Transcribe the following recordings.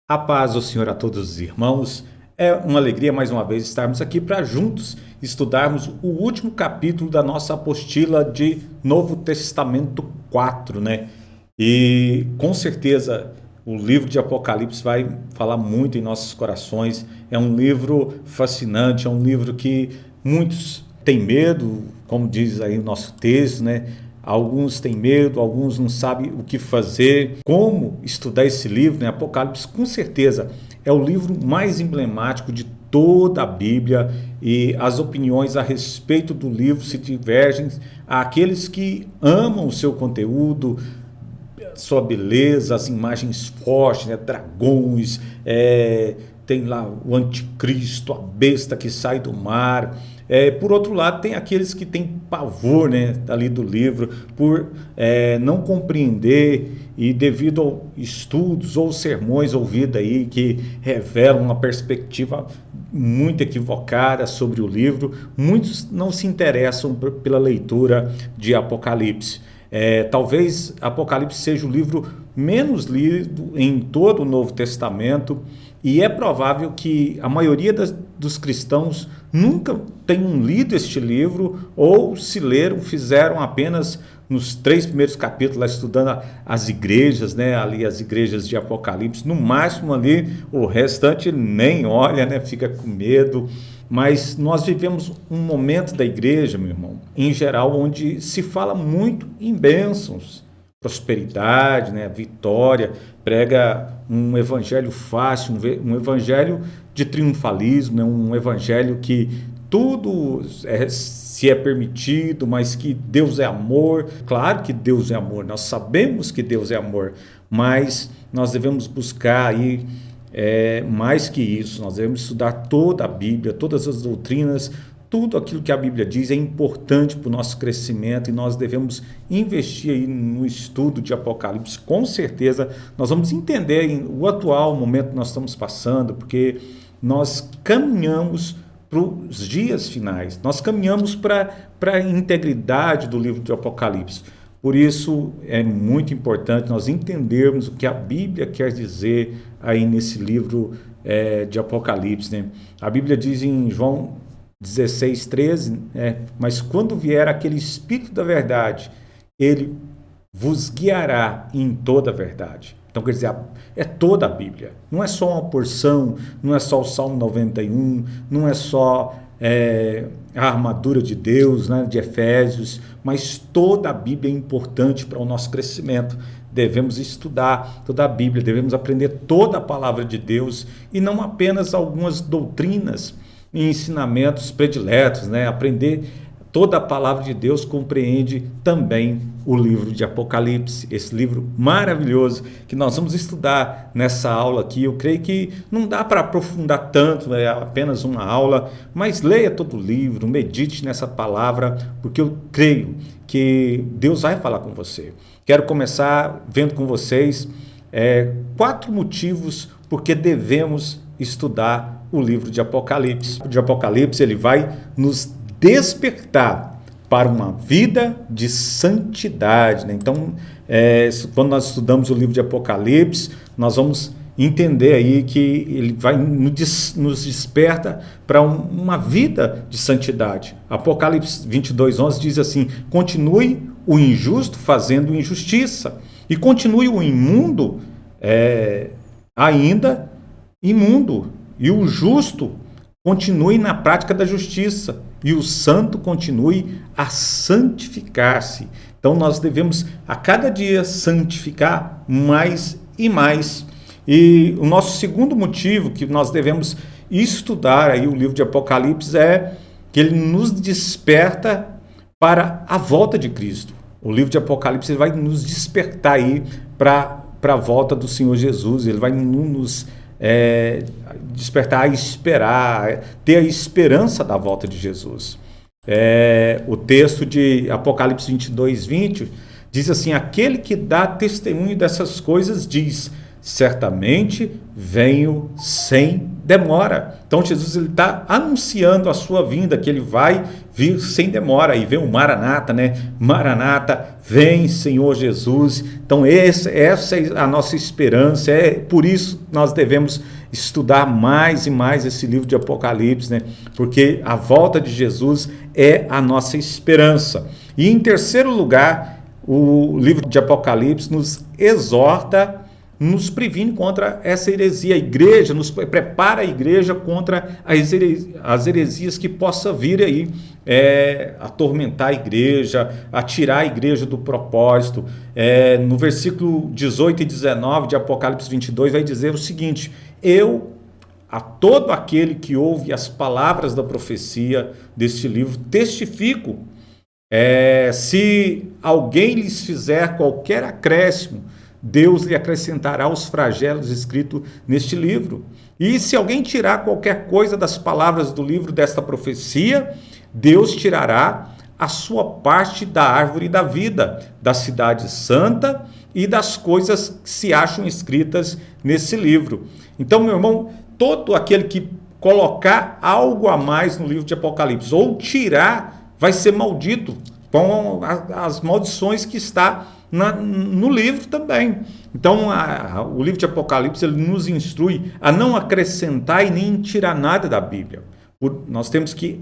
A paz do Senhor a todos os irmãos. É uma alegria mais uma vez estarmos aqui para juntos estudarmos o último capítulo da nossa apostila de Novo Testamento 4, né? E com certeza o livro de Apocalipse vai falar muito em nossos corações. É um livro fascinante, é um livro que muitos têm medo, como diz aí o nosso texto, né? Alguns têm medo, alguns não sabem o que fazer, como estudar esse livro, né? Apocalipse, com certeza, é o livro mais emblemático de toda a Bíblia e as opiniões a respeito do livro se divergem àqueles que amam o seu conteúdo, sua beleza, as imagens fortes, né? Dragões, tem lá o anticristo, a besta que sai do mar. Por outro lado, tem aqueles que têm pavor, né, ali do livro, por não compreender e devido a estudos ou sermões ouvidos aí que revelam uma perspectiva muito equivocada sobre o livro, muitos não se interessam pela leitura de Apocalipse. Talvez Apocalipse seja o livro menos lido em todo o Novo Testamento, e é provável que a maioria dos cristãos nunca tenham lido este livro, ou se leram, fizeram apenas nos 3 primeiros capítulos, lá estudando as igrejas, né, ali as igrejas de Apocalipse, no máximo ali, o restante nem olha, né, fica com medo. Mas nós vivemos um momento da igreja, meu irmão, em geral, onde se fala muito em bênçãos, prosperidade, né, vitória, prega um evangelho fácil, um evangelho de triunfalismo, né, um evangelho que tudo se é permitido, mas que Deus é amor. Claro que Deus é amor, nós sabemos que Deus é amor, mas nós devemos buscar aí mais que isso. Nós devemos estudar toda a Bíblia, todas as doutrinas, tudo aquilo que a Bíblia diz é importante para o nosso crescimento e nós devemos investir aí no estudo de Apocalipse. Com certeza nós vamos entender o atual momento que nós estamos passando, porque nós caminhamos para os dias finais, nós caminhamos para a integridade do livro de Apocalipse. Por isso é muito importante nós entendermos o que a Bíblia quer dizer aí nesse livro de Apocalipse, né? A Bíblia diz em João 16:13, mas quando vier aquele Espírito da verdade, ele vos guiará em toda a verdade. Então, quer dizer, é toda a Bíblia, não é só uma porção, não é só o Salmo 91, não é só a armadura de Deus, né, de Efésios, mas toda a Bíblia é importante para o nosso crescimento. Devemos estudar toda a Bíblia, devemos aprender toda a palavra de Deus e não apenas algumas doutrinas e ensinamentos prediletos, né? Aprender toda a palavra de Deus compreende também o livro de Apocalipse, esse livro maravilhoso que nós vamos estudar nessa aula aqui. Eu creio que não dá para aprofundar tanto, é apenas uma aula, mas leia todo o livro, medite nessa palavra, porque eu creio que Deus vai falar com você. Quero começar vendo com vocês 4 motivos porque devemos estudar o livro de Apocalipse. O de Apocalipse ele vai nos despertar para uma vida de santidade, né? Então, quando nós estudamos o livro de Apocalipse, nós vamos entender aí que ele vai nos desperta para uma vida de santidade. Apocalipse 22:11 diz assim: continue o injusto fazendo injustiça, e continue o imundo ainda imundo, e o justo continue na prática da justiça, e o santo continue a santificar-se. Então nós devemos a cada dia santificar mais e mais. E o nosso segundo motivo que nós devemos estudar aí o livro de Apocalipse é que ele nos desperta para a volta de Cristo. O livro de Apocalipse ele vai nos despertar aí para a volta do Senhor Jesus. Ele vai nos despertar a esperar, ter a esperança da volta de Jesus. O texto de Apocalipse 22:20 diz assim: aquele que dá testemunho dessas coisas diz: certamente venho sem demora. Então Jesus está anunciando a sua vinda, que ele vai vir sem demora. E vem o Maranata, né? Maranata, vem Senhor Jesus. Então essa é a nossa esperança, é por isso que nós devemos estudar mais e mais esse livro de Apocalipse, né? Porque a volta de Jesus é a nossa esperança. E em terceiro lugar, o livro de Apocalipse nos exorta, nos previne contra essa heresia. A igreja, nos prepara a igreja contra as heresias que possa vir aí, atormentar a igreja, atirar a igreja do propósito. No versículo 18 e 19 de Apocalipse 22 vai dizer o seguinte: eu, a todo aquele que ouve as palavras da profecia deste livro, testifico, se alguém lhes fizer qualquer acréscimo, Deus lhe acrescentará os flagelos escritos neste livro. E se alguém tirar qualquer coisa das palavras do livro desta profecia, Deus tirará a sua parte da árvore da vida, da cidade santa e das coisas que se acham escritas nesse livro. Então, meu irmão, todo aquele que colocar algo a mais no livro de Apocalipse ou tirar, vai ser maldito com as maldições que está no livro também. Então, o livro de Apocalipse ele nos instrui a não acrescentar e nem tirar nada da Bíblia. Nós temos que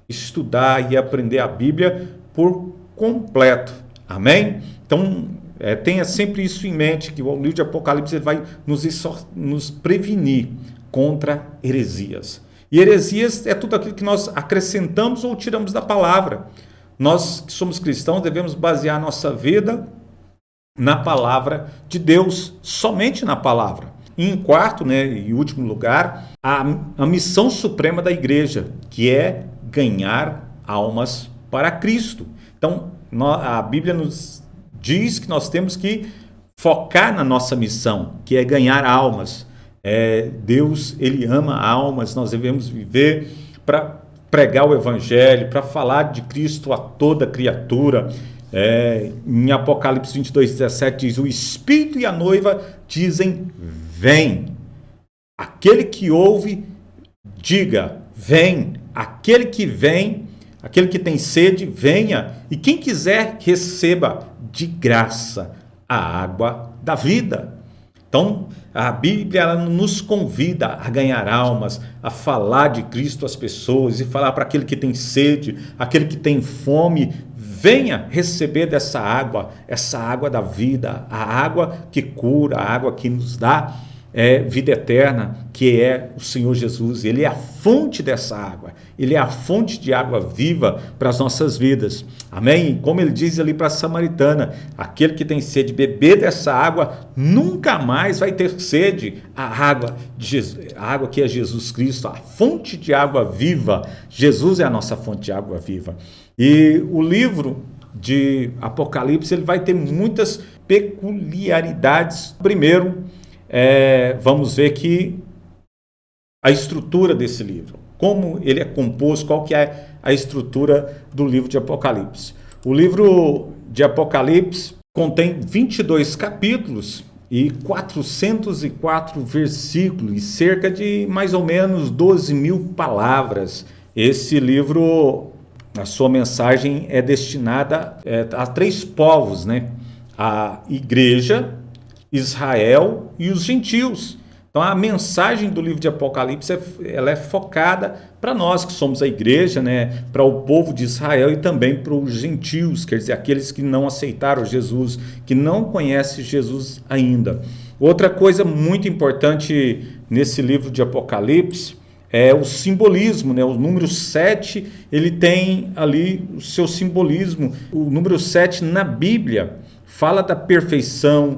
estudar e aprender a Bíblia por completo. Amém? Então, tenha sempre isso em mente, que o livro de Apocalipse ele vai nos prevenir contra heresias. E heresias é tudo aquilo que nós acrescentamos ou tiramos da palavra. Nós que somos cristãos devemos basear nossa vida na palavra de Deus, somente na palavra. E em quarto, e último lugar, a missão suprema da igreja, que é ganhar almas para Cristo. Então, a Bíblia nos diz que nós temos que focar na nossa missão, que é ganhar almas. Deus, ele ama almas, nós devemos viver para pregar o evangelho, para falar de Cristo a toda criatura. Em Apocalipse 22:17 diz: o Espírito e a noiva dizem, vem. Aquele que ouve, diga, vem. Aquele que vem, aquele que tem sede, venha. E quem quiser, receba de graça a água da vida. Então, a Bíblia ela nos convida a ganhar almas, a falar de Cristo às pessoas e falar para aquele que tem sede, aquele que tem fome, venha receber dessa água, essa água da vida, a água que cura, a água que nos dá vida eterna, que é o Senhor Jesus. Ele é a fonte dessa água, ele é a fonte de água viva para as nossas vidas. Amém? Como ele diz ali para a samaritana, aquele que tem sede, beber dessa água, nunca mais vai ter sede. A água que é Jesus Cristo, a fonte de água viva. Jesus é a nossa fonte de água viva. E o livro de Apocalipse ele vai ter muitas peculiaridades. Primeiro, vamos ver que a estrutura desse livro, como ele é composto, qual que é a estrutura do livro de Apocalipse. O livro de Apocalipse contém 22 capítulos e 404 versículos e cerca de mais ou menos 12.000 palavras. Esse livro, a sua mensagem é destinada a 3 povos, a igreja, Israel e os gentios. Então a mensagem do livro de Apocalipse ela é focada para nós que somos a igreja, para o povo de Israel e também para os gentios, quer dizer, aqueles que não aceitaram Jesus, que não conhecem Jesus ainda. Outra coisa muito importante nesse livro de Apocalipse é o simbolismo, O número 7, ele tem ali o seu simbolismo. O número 7 na Bíblia fala da perfeição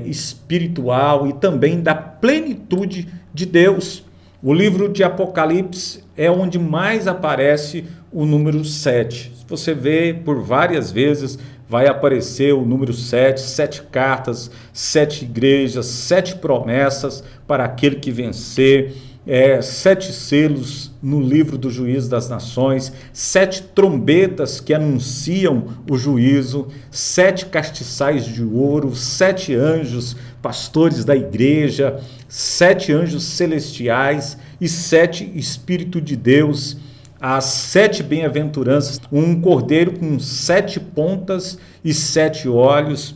espiritual e também da plenitude de Deus. O livro de Apocalipse é onde mais aparece o número 7. Se você vê por várias vezes, vai aparecer o número 7, 7 cartas, 7 igrejas, 7 promessas para aquele que vencer. 7 selos no livro do juízo das nações, 7 trombetas que anunciam o juízo, 7 castiçais de ouro, 7 anjos pastores da igreja, 7 anjos celestiais e 7 Espírito de Deus, as 7 bem-aventuranças, um cordeiro com 7 pontas e 7 olhos.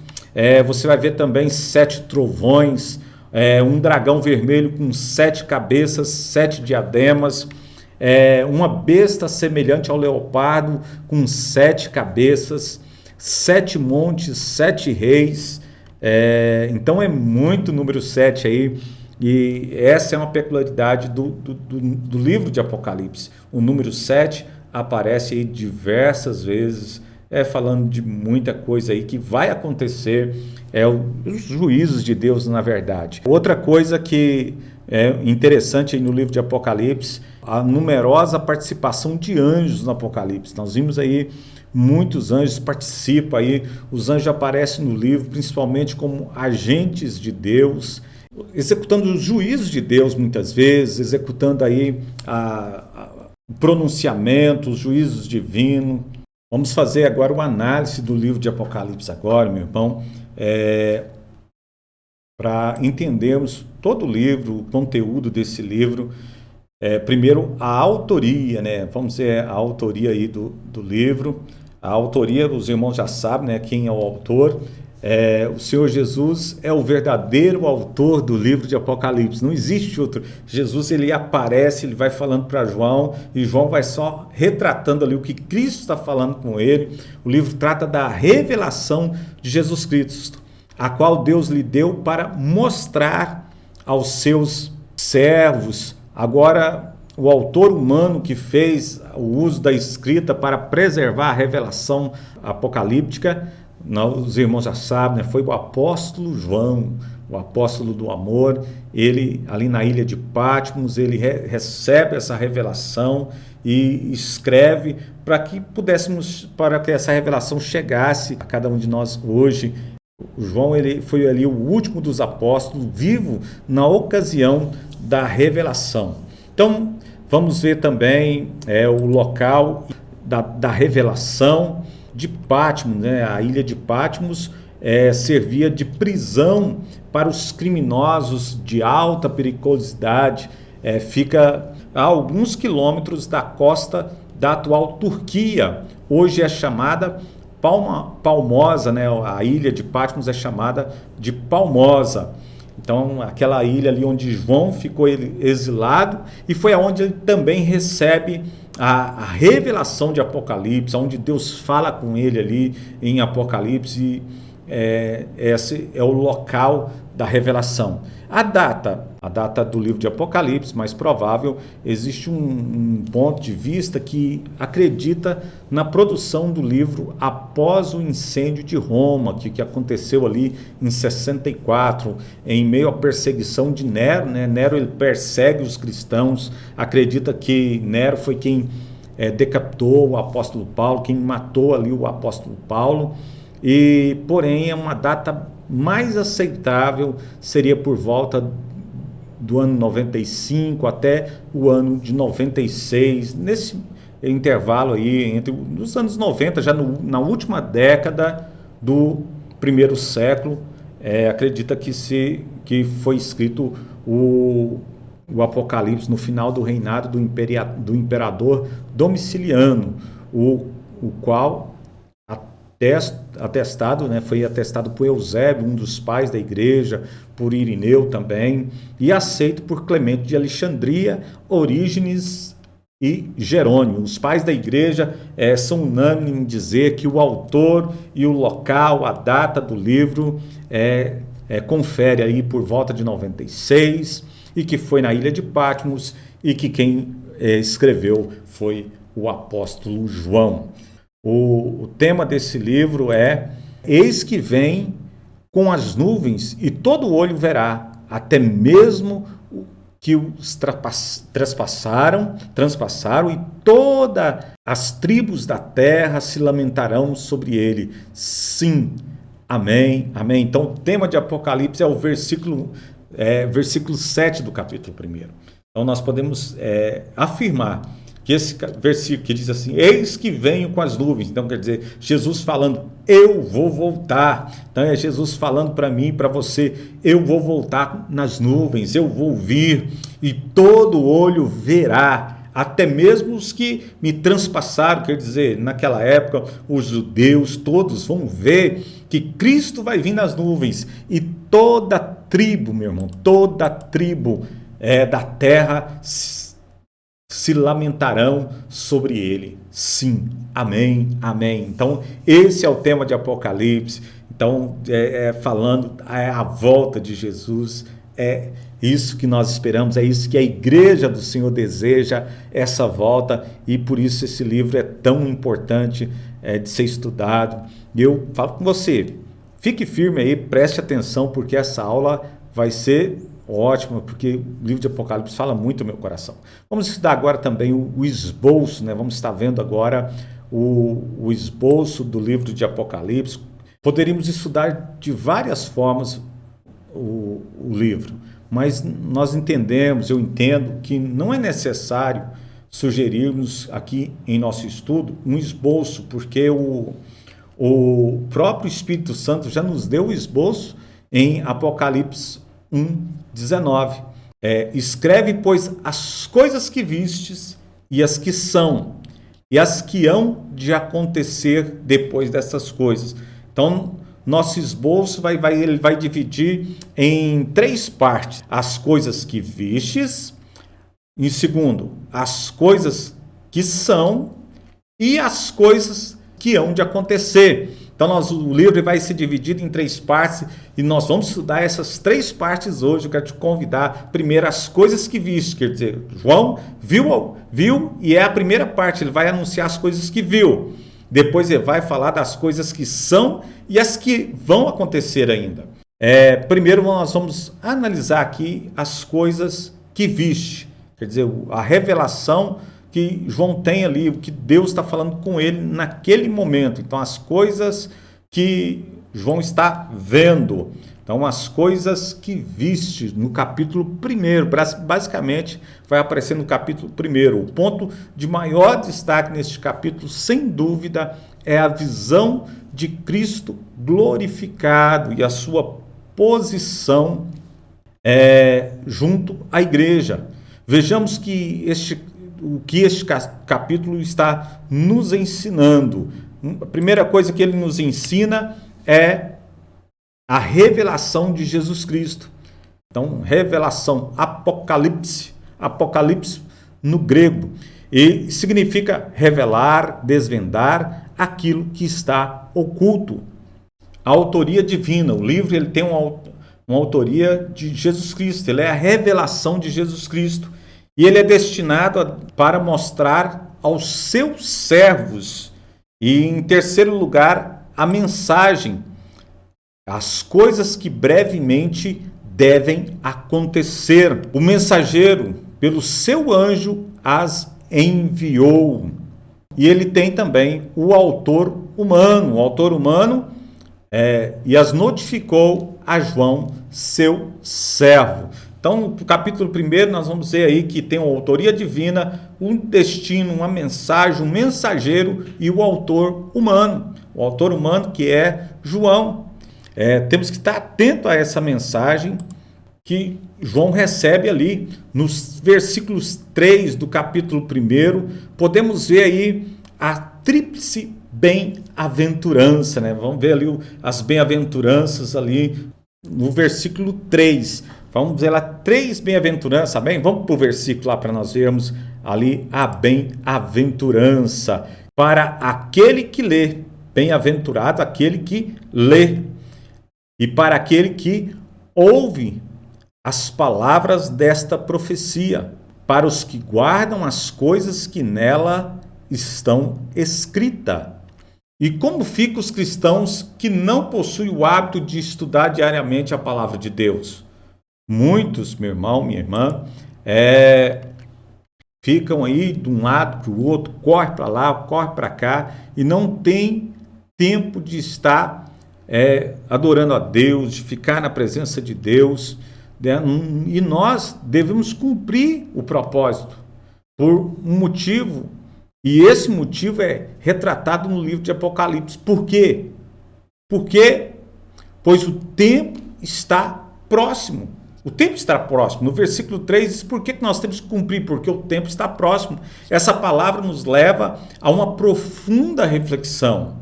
Você vai ver também 7 trovões, um dragão vermelho com 7 cabeças, 7 diademas, uma besta semelhante ao leopardo com 7 cabeças, 7 montes, 7 reis. Então é muito número 7 aí, e essa é uma peculiaridade do livro de Apocalipse. O número 7 aparece aí diversas vezes, falando de muita coisa aí que vai acontecer, os juízos de Deus, na verdade. Outra coisa que é interessante aí no livro de Apocalipse, a numerosa participação de anjos no Apocalipse. Nós vimos aí muitos anjos participam aí, os anjos aparecem no livro principalmente como agentes de Deus, executando os juízos de Deus muitas vezes, executando aí o pronunciamento, os juízos divinos. Vamos fazer agora uma análise do livro de Apocalipse agora, meu irmão, para entendermos todo o livro, o conteúdo desse livro. Primeiro, a autoria, né? Vamos ver a autoria aí do livro. A autoria, os irmãos já sabem, né, quem é o autor. O Senhor Jesus é o verdadeiro autor do livro de Apocalipse. Não existe outro. Jesus, ele aparece, ele vai falando para João, e João vai só retratando ali o que Cristo está falando com ele. O livro trata da revelação de Jesus Cristo, a qual Deus lhe deu para mostrar aos seus servos. Agora, o autor humano que fez o uso da escrita para preservar a revelação apocalíptica, os irmãos já sabem, né, foi o apóstolo João, o apóstolo do amor. Ele, ali na ilha de Patmos, ele recebe essa revelação e escreve para que essa revelação chegasse a cada um de nós hoje. O João, ele foi ali o último dos apóstolos, vivo na ocasião da revelação. Então, vamos ver também o local da revelação de Patmos, né? A ilha de Patmos servia de prisão para os criminosos de alta periculosidade. Fica a alguns quilômetros da costa da atual Turquia. Hoje é chamada Palmosa, né? A ilha de Patmos é chamada de Palmosa. Então, aquela ilha ali onde João ficou exilado, e foi aonde ele também recebe a revelação de Apocalipse, onde Deus fala com ele ali em Apocalipse. Esse é o local da revelação. A data do livro de Apocalipse, mais provável, existe um ponto de vista que acredita na produção do livro após o incêndio de Roma, que aconteceu ali em 64, em meio à perseguição de Nero, né? Nero, ele persegue os cristãos, acredita que Nero foi quem decapitou o apóstolo Paulo, quem matou ali o apóstolo Paulo, e porém uma data mais aceitável seria por volta do ano 95 até o ano de 96, nesse intervalo aí, entre os anos 90, já na última década do primeiro século, acredita que foi escrito o Apocalipse no final do reinado do imperador Domiciliano, o qual atestado, né, foi atestado por Eusébio, um dos pais da igreja, por Irineu também, e aceito por Clemente de Alexandria, Orígenes e Jerônimo. Os pais da igreja são unânimes em dizer que o autor e o local, a data do livro, confere aí por volta de 96, e que foi na ilha de Patmos, e que quem escreveu foi o apóstolo João. O tema desse livro é: eis que vem com as nuvens, e todo olho verá, até mesmo que os transpassaram, e todas as tribos da terra se lamentarão sobre ele. Sim, amém, amém. Então, o tema de Apocalipse é o versículo 7 do capítulo 1. Então nós podemos afirmar que esse versículo que diz assim, eis que venho com as nuvens, então quer dizer, Jesus falando, eu vou voltar. Então é Jesus falando para mim, para você, eu vou voltar nas nuvens, eu vou vir e todo olho verá, até mesmo os que me transpassaram, quer dizer, naquela época os judeus todos vão ver que Cristo vai vir nas nuvens e toda tribo, meu irmão, toda tribo da terra se lamentarão sobre ele. Sim, amém, amém. Então, esse é o tema de Apocalipse. Então, falando a volta de Jesus, é isso que nós esperamos, é isso que a igreja do Senhor deseja, essa volta, e por isso esse livro é tão importante de ser estudado. E eu falo com você, fique firme aí, preste atenção, porque essa aula vai ser ótima, porque o livro de Apocalipse fala muito no meu coração. Vamos estudar agora também o esboço, né? Vamos estar vendo agora o esboço do livro de Apocalipse. Poderíamos estudar de várias formas o livro, mas nós entendemos, eu entendo que não é necessário sugerirmos aqui em nosso estudo um esboço, porque o próprio Espírito Santo já nos deu o esboço em Apocalipse 1:19. Escreve, pois, as coisas que vistes e as que são, e as que hão de acontecer depois dessas coisas. Então, nosso esboço ele vai dividir em 3 partes. As coisas que vistes, em segundo, as coisas que são e as coisas que hão de acontecer. Então, o livro vai ser dividido em 3 partes e nós vamos estudar essas 3 partes hoje. Eu quero te convidar, primeiro, as coisas que viste, quer dizer, João viu e é a primeira parte, ele vai anunciar as coisas que viu. Depois ele vai falar das coisas que são e as que vão acontecer ainda. Primeiro nós vamos analisar aqui as coisas que viste, quer dizer, a revelação que João tem ali, o que Deus está falando com ele naquele momento. Então, as coisas que João está vendo. Então, as coisas que viste no capítulo 1, basicamente vai aparecer no capítulo 1. O ponto de maior destaque neste capítulo, sem dúvida, é a visão de Cristo glorificado e a sua posição junto à igreja. Vejamos que o que este capítulo está nos ensinando. A primeira coisa que ele nos ensina é a revelação de Jesus Cristo. Então, revelação, Apocalipse no grego, e significa revelar, desvendar aquilo que está oculto. A autoria divina, o livro ele tem uma autoria de Jesus Cristo, ele é a revelação de Jesus Cristo. E ele é destinado para mostrar aos seus servos. E, em terceiro lugar, a mensagem, as coisas que brevemente devem acontecer. O mensageiro, pelo seu anjo, as enviou. E ele tem também o autor humano, e as notificou a João, seu servo. Então, no capítulo 1, nós vamos ver aí que tem uma autoria divina, um destino, uma mensagem, um mensageiro e o autor humano. O autor humano que é João. Temos que estar atento a essa mensagem que João recebe ali. Nos versículos 3 do capítulo 1, podemos ver aí a tríplice bem-aventurança, né? Vamos ver ali as bem-aventuranças ali no versículo 3. Vamos ver lá 3 bem-aventuranças, bem? Vamos para o versículo lá para nós vermos ali a bem-aventurança. Para aquele que lê, bem-aventurado aquele que lê. E para aquele que ouve as palavras desta profecia, para os que guardam as coisas que nela estão escritas. E como ficam os cristãos que não possuem o hábito de estudar diariamente a palavra de Deus? Muitos, meu irmão, minha irmã, ficam aí de um lado para o outro, corre para lá, corre para cá, e não tem tempo de estar adorando a Deus, de ficar na presença de Deus. E nós devemos cumprir o propósito por um motivo, e esse motivo é retratado no livro de Apocalipse. Por quê? Porque, pois o tempo está próximo. O tempo está próximo. No versículo 3 diz por que nós temos que cumprir? Porque o tempo está próximo. Essa palavra nos leva a uma profunda reflexão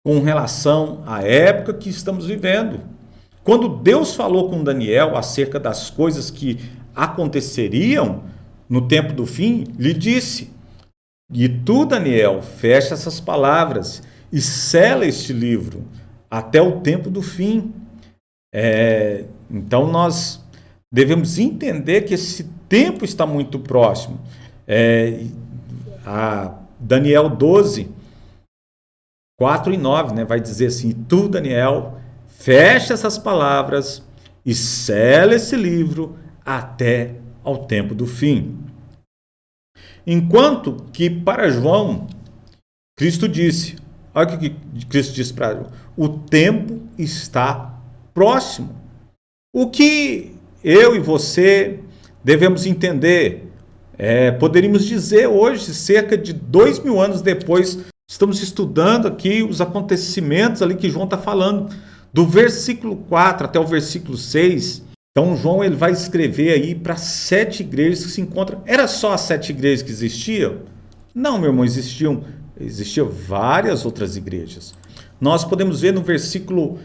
com relação à época que estamos vivendo. Quando Deus falou com Daniel acerca das coisas que aconteceriam no tempo do fim, lhe disse: e tu, Daniel, fecha essas palavras e sela este livro até o tempo do fim. Então nós devemos entender que esse tempo está muito próximo. A Daniel 12, 4 e 9, né, vai dizer assim: tu, Daniel, fecha essas palavras e sela esse livro até ao tempo do fim. Enquanto que para João, Cristo disse, olha o que Cristo disse para João: o tempo está próximo. O que eu e você devemos entender, poderíamos dizer hoje, cerca de 2000 anos depois, estamos estudando aqui os acontecimentos ali que João está falando, do versículo 4 até o versículo 6. Então João ele vai escrever aí para 7 igrejas que se encontram. Era só as 7 igrejas que existiam? Não, meu irmão, existiam várias outras igrejas. Nós podemos ver no versículo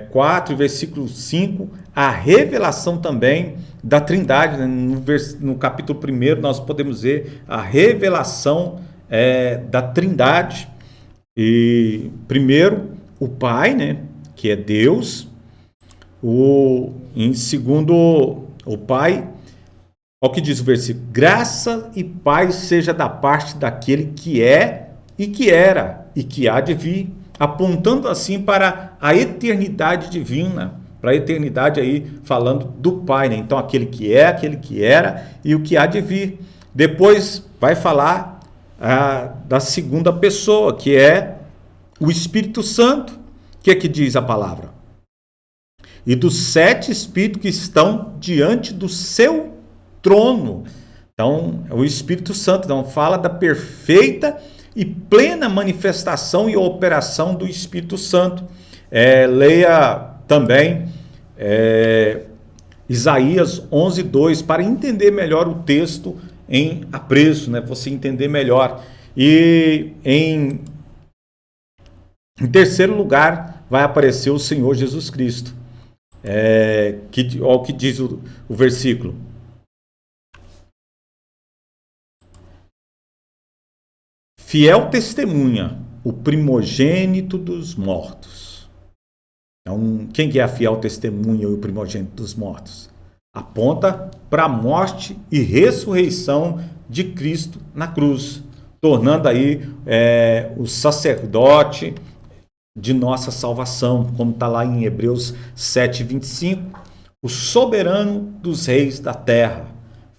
4 e versículo 5 a revelação também da Trindade, né? No capítulo 1 nós podemos ver a revelação da Trindade. E primeiro o Pai, né, que é Deus. Em segundo, o Pai, olha o que diz o versículo: graça e paz seja da parte daquele que é e que era e que há de vir, apontando assim para a eternidade divina, para a eternidade aí falando do Pai, né? Então aquele que é, aquele que era e o que há de vir. Depois vai falar da segunda pessoa, que é o Espírito Santo. O que é que diz a palavra? E dos 7 espíritos que estão diante do seu trono. Então, o Espírito Santo fala da perfeita e plena manifestação e operação do Espírito Santo. Leia também Isaías 11:2 para entender melhor o texto em apreço, né? Você entender melhor. E em terceiro lugar vai aparecer o Senhor Jesus Cristo. Olha o que diz o versículo: fiel testemunha, o primogênito dos mortos. Então, quem que é a fiel testemunha e o primogênito dos mortos? Aponta para a morte e ressurreição de Cristo na cruz, tornando aí o sacerdote de nossa salvação, como está lá em Hebreus 7:25, o soberano dos reis da terra.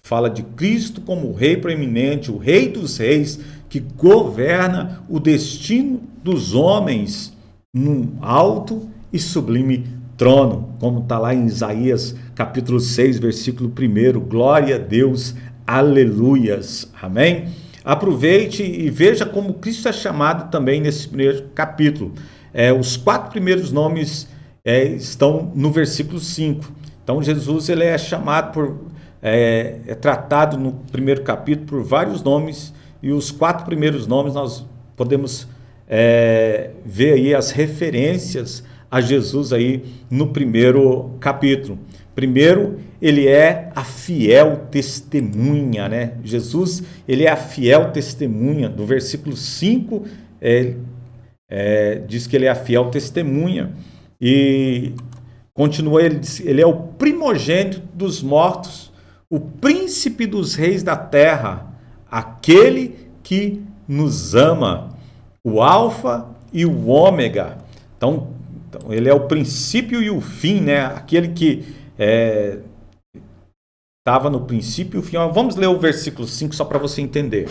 Fala de Cristo como o rei proeminente, o rei dos reis, que governa o destino dos homens num alto e sublime trono, como está lá em Isaías capítulo 6, versículo 1. Glória a Deus, aleluias, amém? Aproveite e veja como Cristo é chamado também nesse primeiro capítulo. Os 4 primeiros nomes estão no versículo 5. Então Jesus ele é chamado tratado no primeiro capítulo por vários nomes, e os 4 primeiros nomes nós podemos ver aí as referências a Jesus aí no primeiro capítulo. Primeiro, ele é a fiel testemunha, né? Jesus, ele é a fiel testemunha. Do versículo 5, diz que ele é a fiel testemunha. E continua, ele diz, ele é o primogênito dos mortos, o príncipe dos reis da terra, aquele que nos ama, o alfa e o ômega. Então ele é o princípio e o fim, né? Aquele que estava no princípio e o fim. Vamos ler o versículo 5 só para você entender.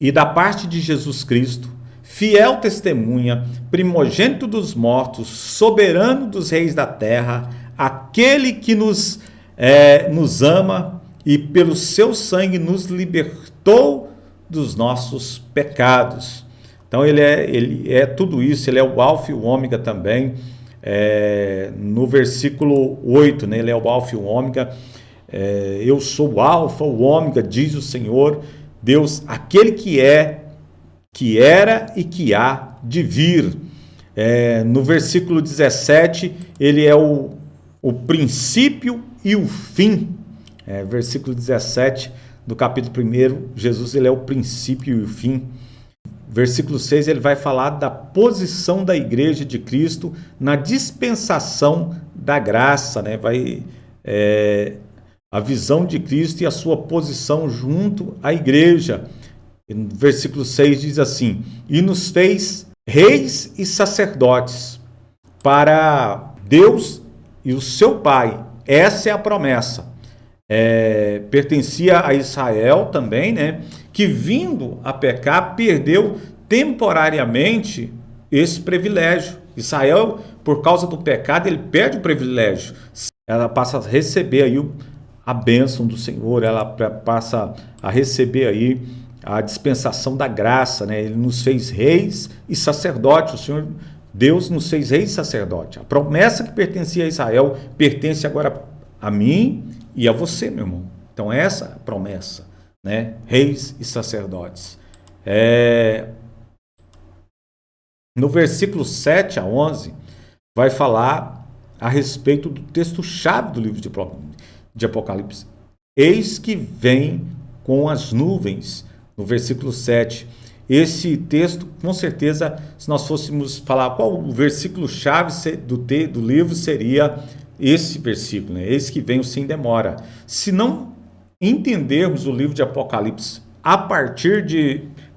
E da parte de Jesus Cristo, fiel testemunha, primogênito dos mortos, soberano dos reis da terra, aquele que nos ama e pelo seu sangue nos libertou dos nossos pecados. Então ele é tudo isso, ele é o alfa e o ômega também. No versículo 8, né, ele é o alfa e o ômega. Eu sou o alfa, o ômega, diz o Senhor Deus, aquele que é, que era e que há de vir. No versículo 17, ele é o princípio e o fim. Versículo 17 do capítulo 1, Jesus ele é o princípio e o fim. Versículo 6, ele vai falar da posição da igreja de Cristo na dispensação da graça, né? A visão de Cristo e a sua posição junto à igreja. Versículo 6 diz assim: e nos fez reis e sacerdotes para Deus e o seu Pai. Essa é a promessa. Pertencia a Israel também, né? Que vindo a pecar, perdeu temporariamente esse privilégio. Israel, por causa do pecado, ele perde o privilégio. Ela passa a receber aí a bênção do Senhor, ela passa a receber aí a dispensação da graça, né? Ele nos fez reis e sacerdotes. O Senhor Deus nos fez reis e sacerdotes. A promessa que pertencia a Israel pertence agora a mim e a você, meu irmão. Então essa é a promessa, né? Reis e sacerdotes. No versículo 7 a 11 vai falar a respeito do texto-chave do livro de Apocalipse. Eis que vem com as nuvens, no versículo 7. Esse texto, com certeza, se nós fôssemos falar qual o versículo-chave do livro, seria esse versículo, né? Eis que venho sem demora. Se não entendermos o livro de Apocalipse a partir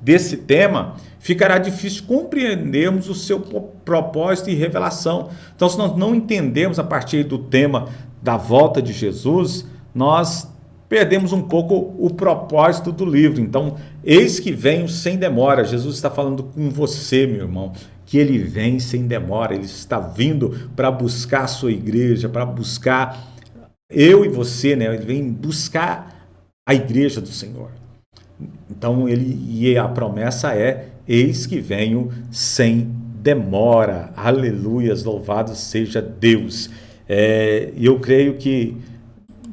desse tema, ficará difícil compreendermos o seu propósito e revelação. Então, se nós não entendermos a partir do tema da volta de Jesus, nós perdemos um pouco o propósito do livro. Então, eis que venho sem demora. Jesus está falando com você, meu irmão, que ele vem sem demora. Ele está vindo para buscar a sua igreja, para buscar eu e você, né? Ele vem buscar a igreja do Senhor. Então, a promessa é: eis que venho sem demora. Aleluias, louvado seja Deus. Eu creio que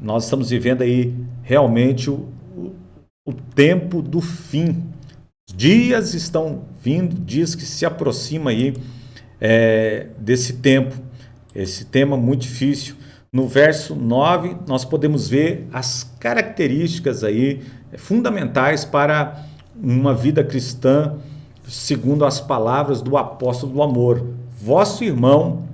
nós estamos vivendo aí realmente o tempo do fim. Dias estão vindo, dias que se aproximam aí desse tempo. Esse tema muito difícil. No verso 9, nós podemos ver as características aí fundamentais para uma vida cristã, segundo as palavras do apóstolo do amor. Vosso irmão,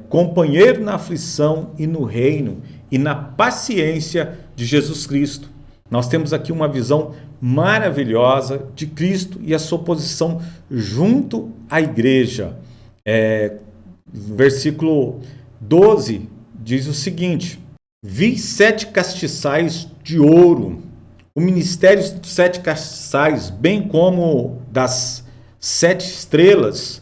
companheiro na aflição e no reino e na paciência de Jesus Cristo. Nós temos aqui uma visão maravilhosa de Cristo e a sua posição junto à igreja. Versículo 12 diz o seguinte: vi 7 castiçais de ouro. O ministério dos 7 castiçais, bem como das 7 estrelas,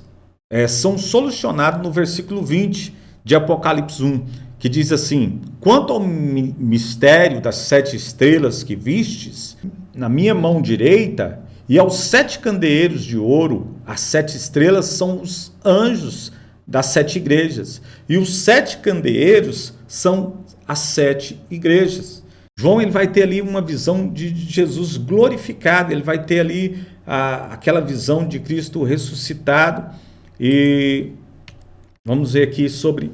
são solucionados no versículo 20 de Apocalipse 1, que diz assim: quanto ao mistério das 7 estrelas que vistes na minha mão direita, e aos 7 candeeiros de ouro, as 7 estrelas são os anjos das 7 igrejas, e os 7 candeeiros são as 7 igrejas. João ele vai ter ali uma visão de Jesus glorificado, ele vai ter ali aquela visão de Cristo ressuscitado, e vamos ver aqui sobre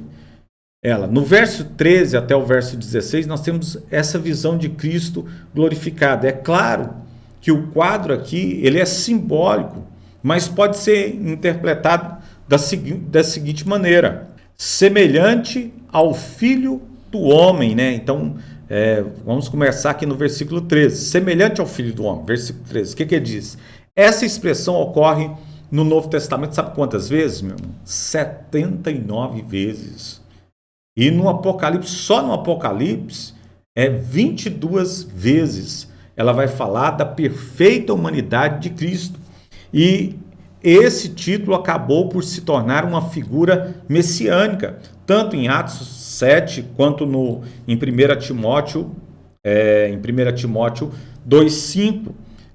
ela. No verso 13 até o verso 16, nós temos essa visão de Cristo glorificado. É claro que o quadro aqui ele é simbólico, mas pode ser interpretado da seguinte maneira: semelhante ao Filho do Homem, né? Então, vamos começar aqui no versículo 13. Semelhante ao Filho do Homem, versículo 13. O que ele diz? Essa expressão ocorre no Novo Testamento, sabe quantas vezes, meu irmão? 79 vezes. E no Apocalipse, só no Apocalipse, 22 vezes. Ela vai falar da perfeita humanidade de Cristo. E esse título acabou por se tornar uma figura messiânica. tanto em Atos 7 quanto em 1 Timóteo, em 1 Timóteo 2,5.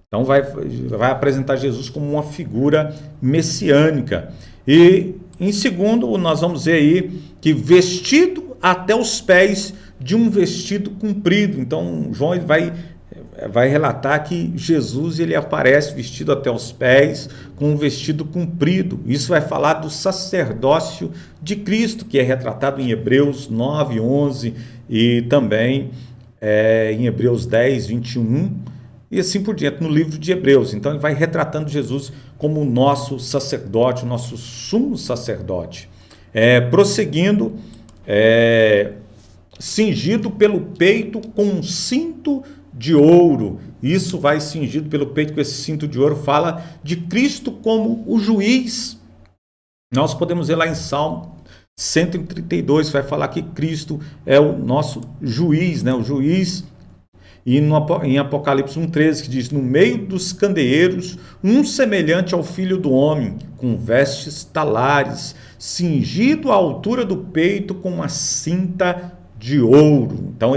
Então vai apresentar Jesus como uma figura messiânica. E em segundo, nós vamos ver aí que vestido até os pés de um vestido comprido. Então João ele vai relatar que Jesus ele aparece vestido até os pés com um vestido comprido. Isso vai falar do sacerdócio de Cristo, que é retratado em Hebreus 9, 11 e também em Hebreus 10, 21 e assim por diante no livro de Hebreus. Então ele vai retratando Jesus como o nosso sacerdote, o nosso sumo sacerdote. Prosseguindo, cingido pelo peito com um cinto de ouro. Isso vai cingido pelo peito com esse cinto de ouro, fala de Cristo como o juiz. Nós podemos ver lá em Salmo 132, vai falar que Cristo é o nosso juiz, né? O juiz. E em Apocalipse 1,13 que diz: no meio dos candeeiros, um semelhante ao Filho do Homem, com vestes talares, cingido à altura do peito com uma cinta de ouro. Então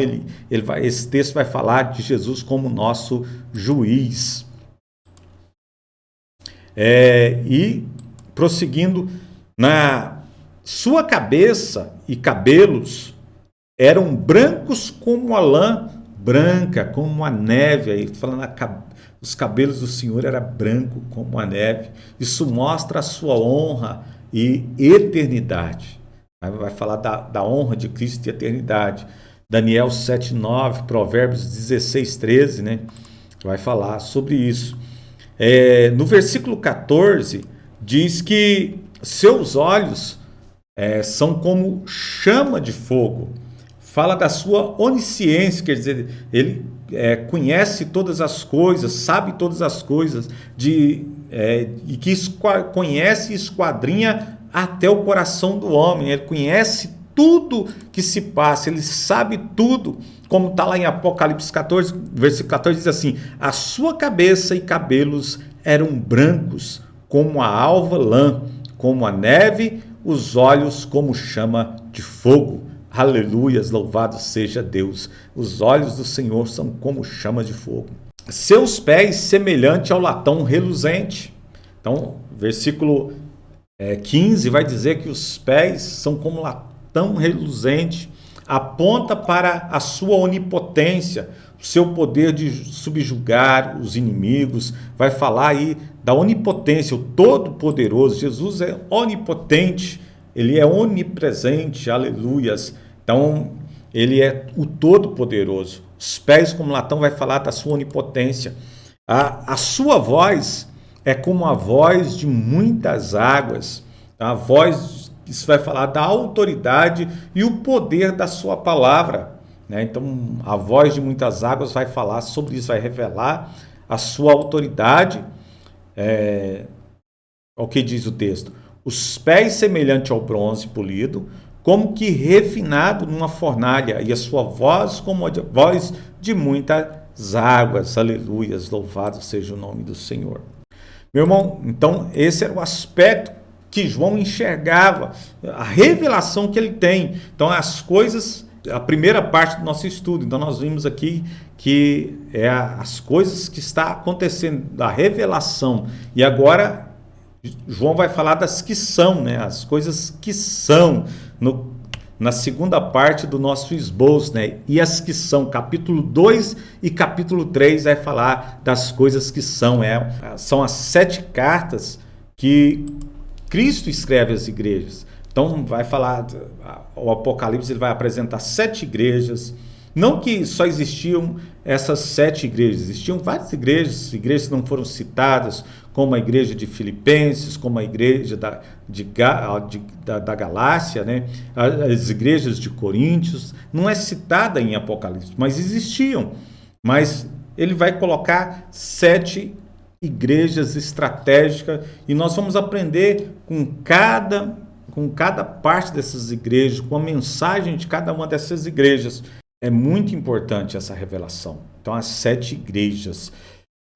esse texto vai falar de Jesus como nosso juiz. E prosseguindo, na sua cabeça e cabelos eram brancos como a lã branca, como a neve. Aí falando, os cabelos do Senhor eram branco como a neve. Isso mostra a sua honra e eternidade. Vai falar da honra de Cristo e eternidade. Daniel 7,9, Provérbios 16,13, né? Vai falar sobre isso. No versículo 14, diz que seus olhos são como chama de fogo. Fala da sua onisciência, quer dizer, ele conhece todas as coisas, sabe todas as coisas, e que conhece e esquadrinha até o coração do homem. Ele conhece tudo que se passa, ele sabe tudo, como está lá em Apocalipse 14, versículo 14, diz assim: a sua cabeça e cabelos eram brancos como a alva lã, como a neve, os olhos como chama de fogo. Aleluias, louvado seja Deus. Os olhos do Senhor são como chama de fogo. Seus pés semelhante ao latão reluzente. Então, versículo 15 vai dizer que os pés são como latão reluzente. Aponta para a sua onipotência, o seu poder de subjugar os inimigos. Vai falar aí da onipotência, o Todo-Poderoso. Jesus é onipotente, ele é onipresente, aleluias. Então, ele é o Todo-Poderoso. Os pés como latão vai falar da sua onipotência. A sua voz é como a voz de muitas águas. A voz, isso vai falar da autoridade e o poder da sua palavra, né? Então, a voz de muitas águas vai falar sobre isso, vai revelar a sua autoridade. O que diz o texto? Os pés semelhante ao bronze polido, como que refinado numa fornalha, e a sua voz como a voz de muitas águas. Aleluias, louvado seja o nome do Senhor. Meu irmão, então esse era o aspecto que João enxergava, a revelação que ele tem. Então as coisas, a primeira parte do nosso estudo, então nós vimos aqui que as coisas que está acontecendo, da revelação, e agora João vai falar das que são, né? As coisas que são, na segunda parte do nosso esboço, né? E as que são, capítulo 2 e capítulo 3 vai falar das coisas que são. São as 7 cartas que Cristo escreve às igrejas. Então vai falar, o Apocalipse ele vai apresentar 7 igrejas. Não que só existiam essas 7 igrejas, existiam várias igrejas que não foram citadas, como a igreja de Filipenses, como a igreja da Galácia, né? As igrejas de Coríntios, não é citada em Apocalipse, mas existiam. Mas ele vai colocar 7 igrejas estratégicas, e nós vamos aprender com cada parte dessas igrejas, com a mensagem de cada uma dessas igrejas. É muito importante essa revelação. Então, as 7 igrejas.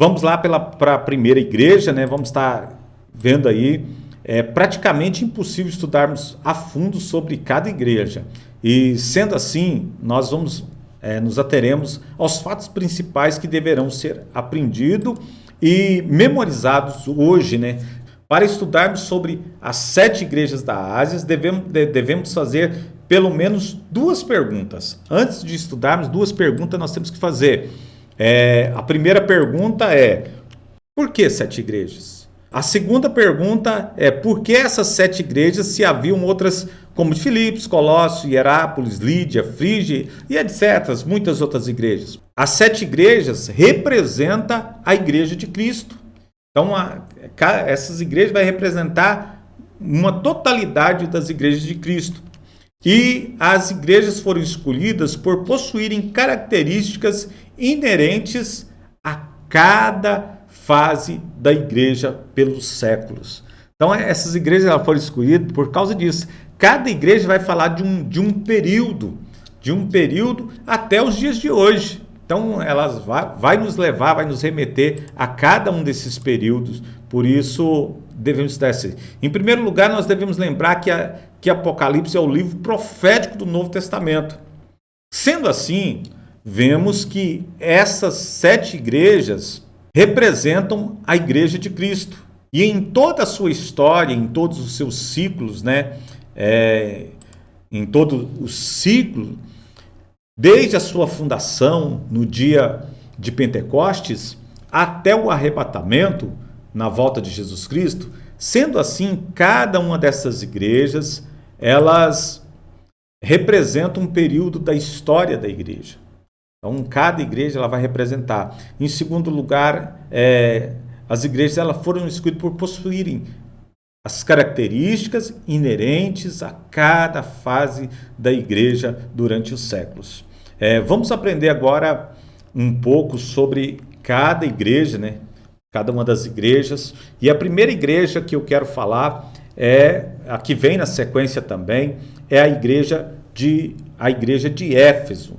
Vamos lá para a primeira igreja, né? Vamos estar vendo aí é praticamente impossível estudarmos a fundo sobre cada igreja. E sendo assim, nós nos ateremos aos fatos principais que deverão ser aprendidos e memorizados hoje, né? Para estudarmos sobre as 7 igrejas da Ásia, devemos fazer pelo menos 2 perguntas. Antes de estudarmos 2 perguntas, nós temos que fazer. A primeira pergunta é: por que 7 igrejas? A segunda pergunta é: por que essas 7 igrejas, se haviam outras como de Filipos, Colossos, Hierápolis, Lídia, Frígia e etc., muitas outras igrejas? As 7 igrejas representam a igreja de Cristo. Então, essas igrejas vão representar uma totalidade das igrejas de Cristo. E as igrejas foram escolhidas por possuírem características inerentes a cada fase da igreja pelos séculos. Então, essas igrejas foram escolhidas por causa disso. Cada igreja vai falar de um período até os dias de hoje. Então, elas vai nos levar, vai nos remeter a cada um desses períodos. Por isso, devemos estar assim. Em primeiro lugar, nós devemos lembrar que Apocalipse é o livro profético do Novo Testamento. Sendo assim, vemos que essas 7 igrejas representam a igreja de Cristo. E em toda a sua história, em todos os seus ciclos, né? Em todo o ciclo, desde a sua fundação no dia de Pentecostes até o arrebatamento na volta de Jesus Cristo, sendo assim, cada uma dessas igrejas, elas representam um período da história da igreja. Então, cada igreja ela vai representar. Em segundo lugar, as igrejas elas foram escolhidas por possuírem as características inerentes a cada fase da igreja durante os séculos. Vamos aprender agora um pouco sobre cada igreja, né? Cada uma das igrejas. E a primeira igreja que eu quero falar a que vem na sequência também, é a igreja de Éfeso.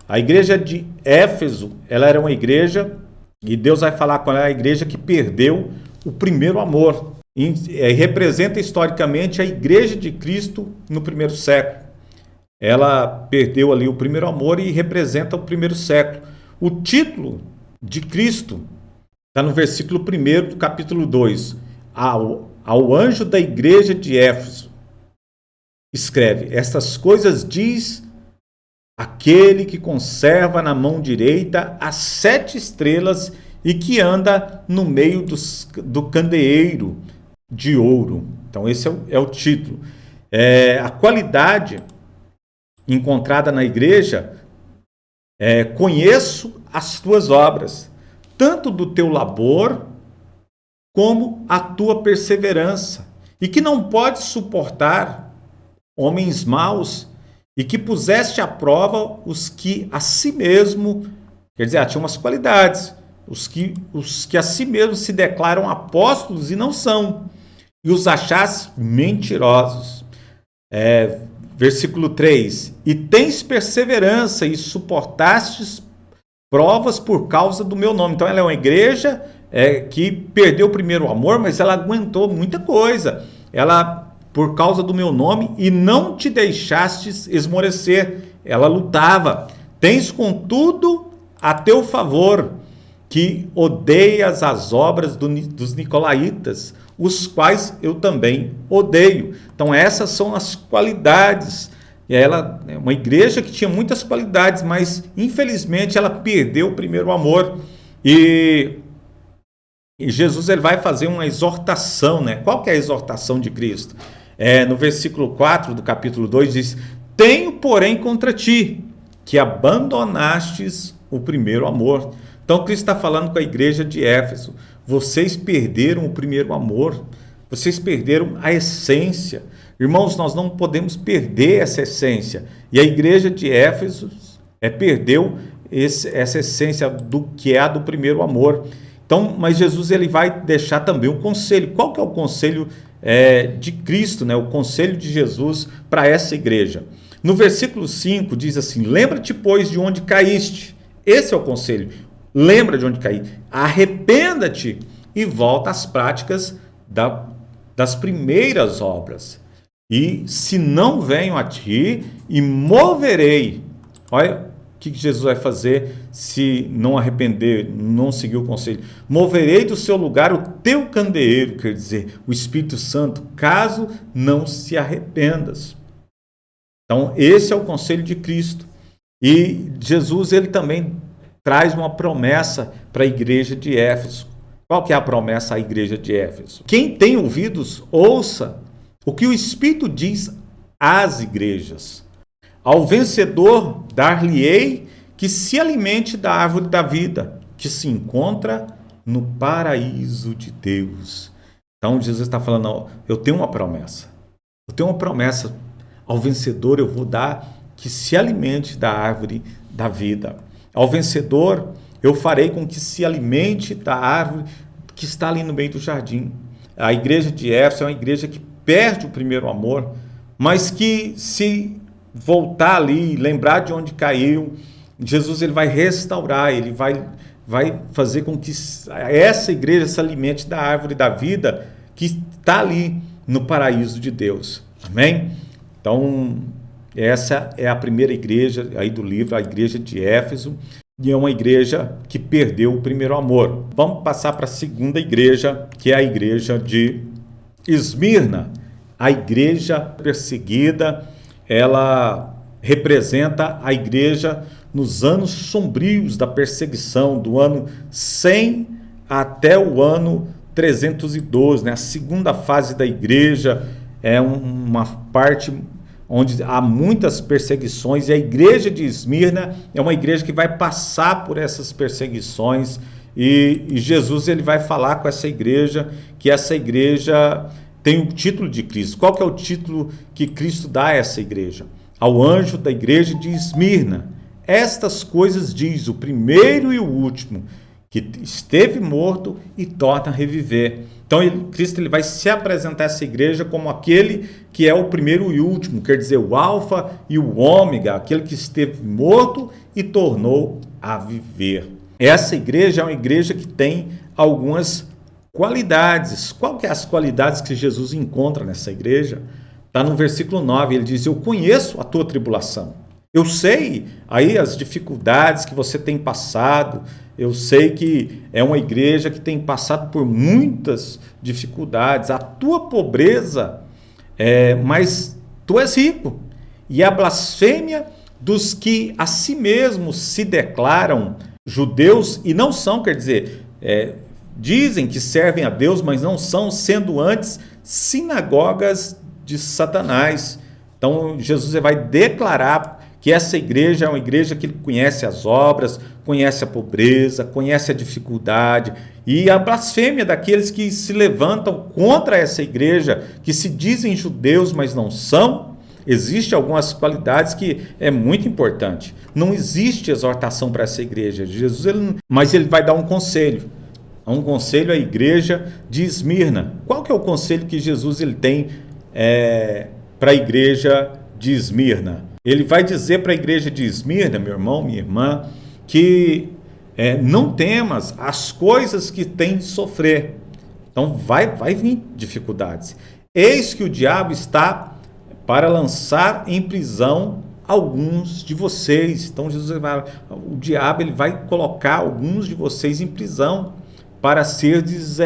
A igreja de Éfeso, ela era uma igreja, e Deus vai falar com ela, a igreja que perdeu o primeiro amor. Representa historicamente a igreja de Cristo no primeiro século. Ela perdeu ali o primeiro amor e representa o primeiro século. O título de Cristo está no versículo 1 do capítulo 2. Ao anjo da igreja de Éfeso, escreve: estas coisas diz aquele que conserva na mão direita as 7 estrelas e que anda no meio do candeeiro de ouro. Então esse é o título. A qualidade encontrada na igreja conheço as tuas obras, tanto do teu labor como a tua perseverança, e que não podes suportar homens maus, e que puseste à prova os que a si mesmo, quer dizer, tinha umas qualidades, os que a si mesmo se declaram apóstolos e não são, e os achaste mentirosos. Versículo 3, e tens perseverança e suportastes provas por causa do meu nome. Então ela é uma igreja que perdeu o primeiro amor, mas ela aguentou muita coisa. Ela, por causa do meu nome, e não te deixastes esmorecer. Ela lutava. Tens, contudo, a teu favor, que odeias as obras dos nicolaítas, os quais eu também odeio. Então essas são as qualidades. E ela é uma igreja que tinha muitas qualidades, mas infelizmente ela perdeu o primeiro amor. E Jesus ele vai fazer uma exortação, né? Qual que é a exortação de Cristo? No versículo 4 do capítulo 2 diz: tenho, porém, contra ti, que abandonastes o primeiro amor. Então Cristo está falando com a igreja de Éfeso: vocês perderam o primeiro amor, vocês perderam a essência. Irmãos, nós não podemos perder essa essência. E a igreja de Éfeso perdeu essa essência do que é a do primeiro amor. Então, mas Jesus ele vai deixar também um conselho. Qual que é o conselho de Cristo, né? O conselho de Jesus para essa igreja? No versículo 5 diz assim: lembra-te, pois, de onde caíste. Esse é o conselho. Lembra de onde caí. Arrependa-te e volta às práticas das primeiras obras. E se não venho a ti, e moverei. Olha o que Jesus vai fazer se não arrepender, não seguir o conselho. Moverei do seu lugar o teu candeeiro, quer dizer, o Espírito Santo, caso não se arrependas. Então, esse é o conselho de Cristo. E Jesus, ele também traz uma promessa para a igreja de Éfeso. Qual que é a promessa à igreja de Éfeso? Quem tem ouvidos, ouça o que o Espírito diz às igrejas. Ao vencedor dar-lhe-ei que se alimente da árvore da vida, que se encontra no paraíso de Deus. Então Jesus está falando, ó, eu tenho uma promessa. Eu tenho uma promessa. Ao vencedor eu vou dar que se alimente da árvore da vida. Ao vencedor eu farei com que se alimente da árvore que está ali no meio do jardim. A igreja de Éfeso é uma igreja que perde o primeiro amor, mas que se voltar ali, lembrar de onde caiu, Jesus ele vai restaurar, ele vai fazer com que essa igreja se alimente da árvore da vida que está ali no paraíso de Deus. Amém? Então, essa é a primeira igreja aí do livro, a igreja de Éfeso, e é uma igreja que perdeu o primeiro amor. Vamos passar para a segunda igreja, que é a igreja de Esmirna. A igreja perseguida, ela representa a igreja nos anos sombrios da perseguição, do ano 100 até o ano 312, né? A segunda fase da igreja é uma parte onde há muitas perseguições, e a igreja de Esmirna é uma igreja que vai passar por essas perseguições, e Jesus ele vai falar com essa igreja, que essa igreja tem o título de Cristo. Qual que é o título que Cristo dá a essa igreja? Ao anjo da igreja de Esmirna, estas coisas diz o primeiro e o último, que esteve morto e torna a reviver. Então Cristo ele vai se apresentar a essa igreja como aquele que é o primeiro e último, quer dizer, o alfa e o ômega, aquele que esteve morto e tornou a viver. Essa igreja é uma igreja que tem algumas qualidades. Qual que é as qualidades que Jesus encontra nessa igreja? Está no versículo 9, ele diz, eu conheço a tua tribulação. Eu sei aí as dificuldades que você tem passado, eu sei que é uma igreja que tem passado por muitas dificuldades, a tua pobreza, mas tu és rico, e a blasfêmia dos que a si mesmos se declaram judeus e não são, quer dizer, dizem que servem a Deus, mas não são, sendo antes sinagogas de Satanás. Então Jesus vai declarar que essa igreja é uma igreja que conhece as obras, conhece a pobreza, conhece a dificuldade e a blasfêmia daqueles que se levantam contra essa igreja, que se dizem judeus, mas não são. Existem algumas qualidades que é muito importante. Não existe exortação para essa igreja. Jesus, mas ele vai dar um conselho à igreja de Esmirna. Qual que é o conselho que Jesus ele tem para a igreja de Esmirna? Ele vai dizer para a igreja de Esmirna, meu irmão, minha irmã, que não temas as coisas que tem de sofrer. Então vai vir dificuldades. Eis que o diabo está para lançar em prisão alguns de vocês. Então o diabo ele vai colocar alguns de vocês em prisão para serdes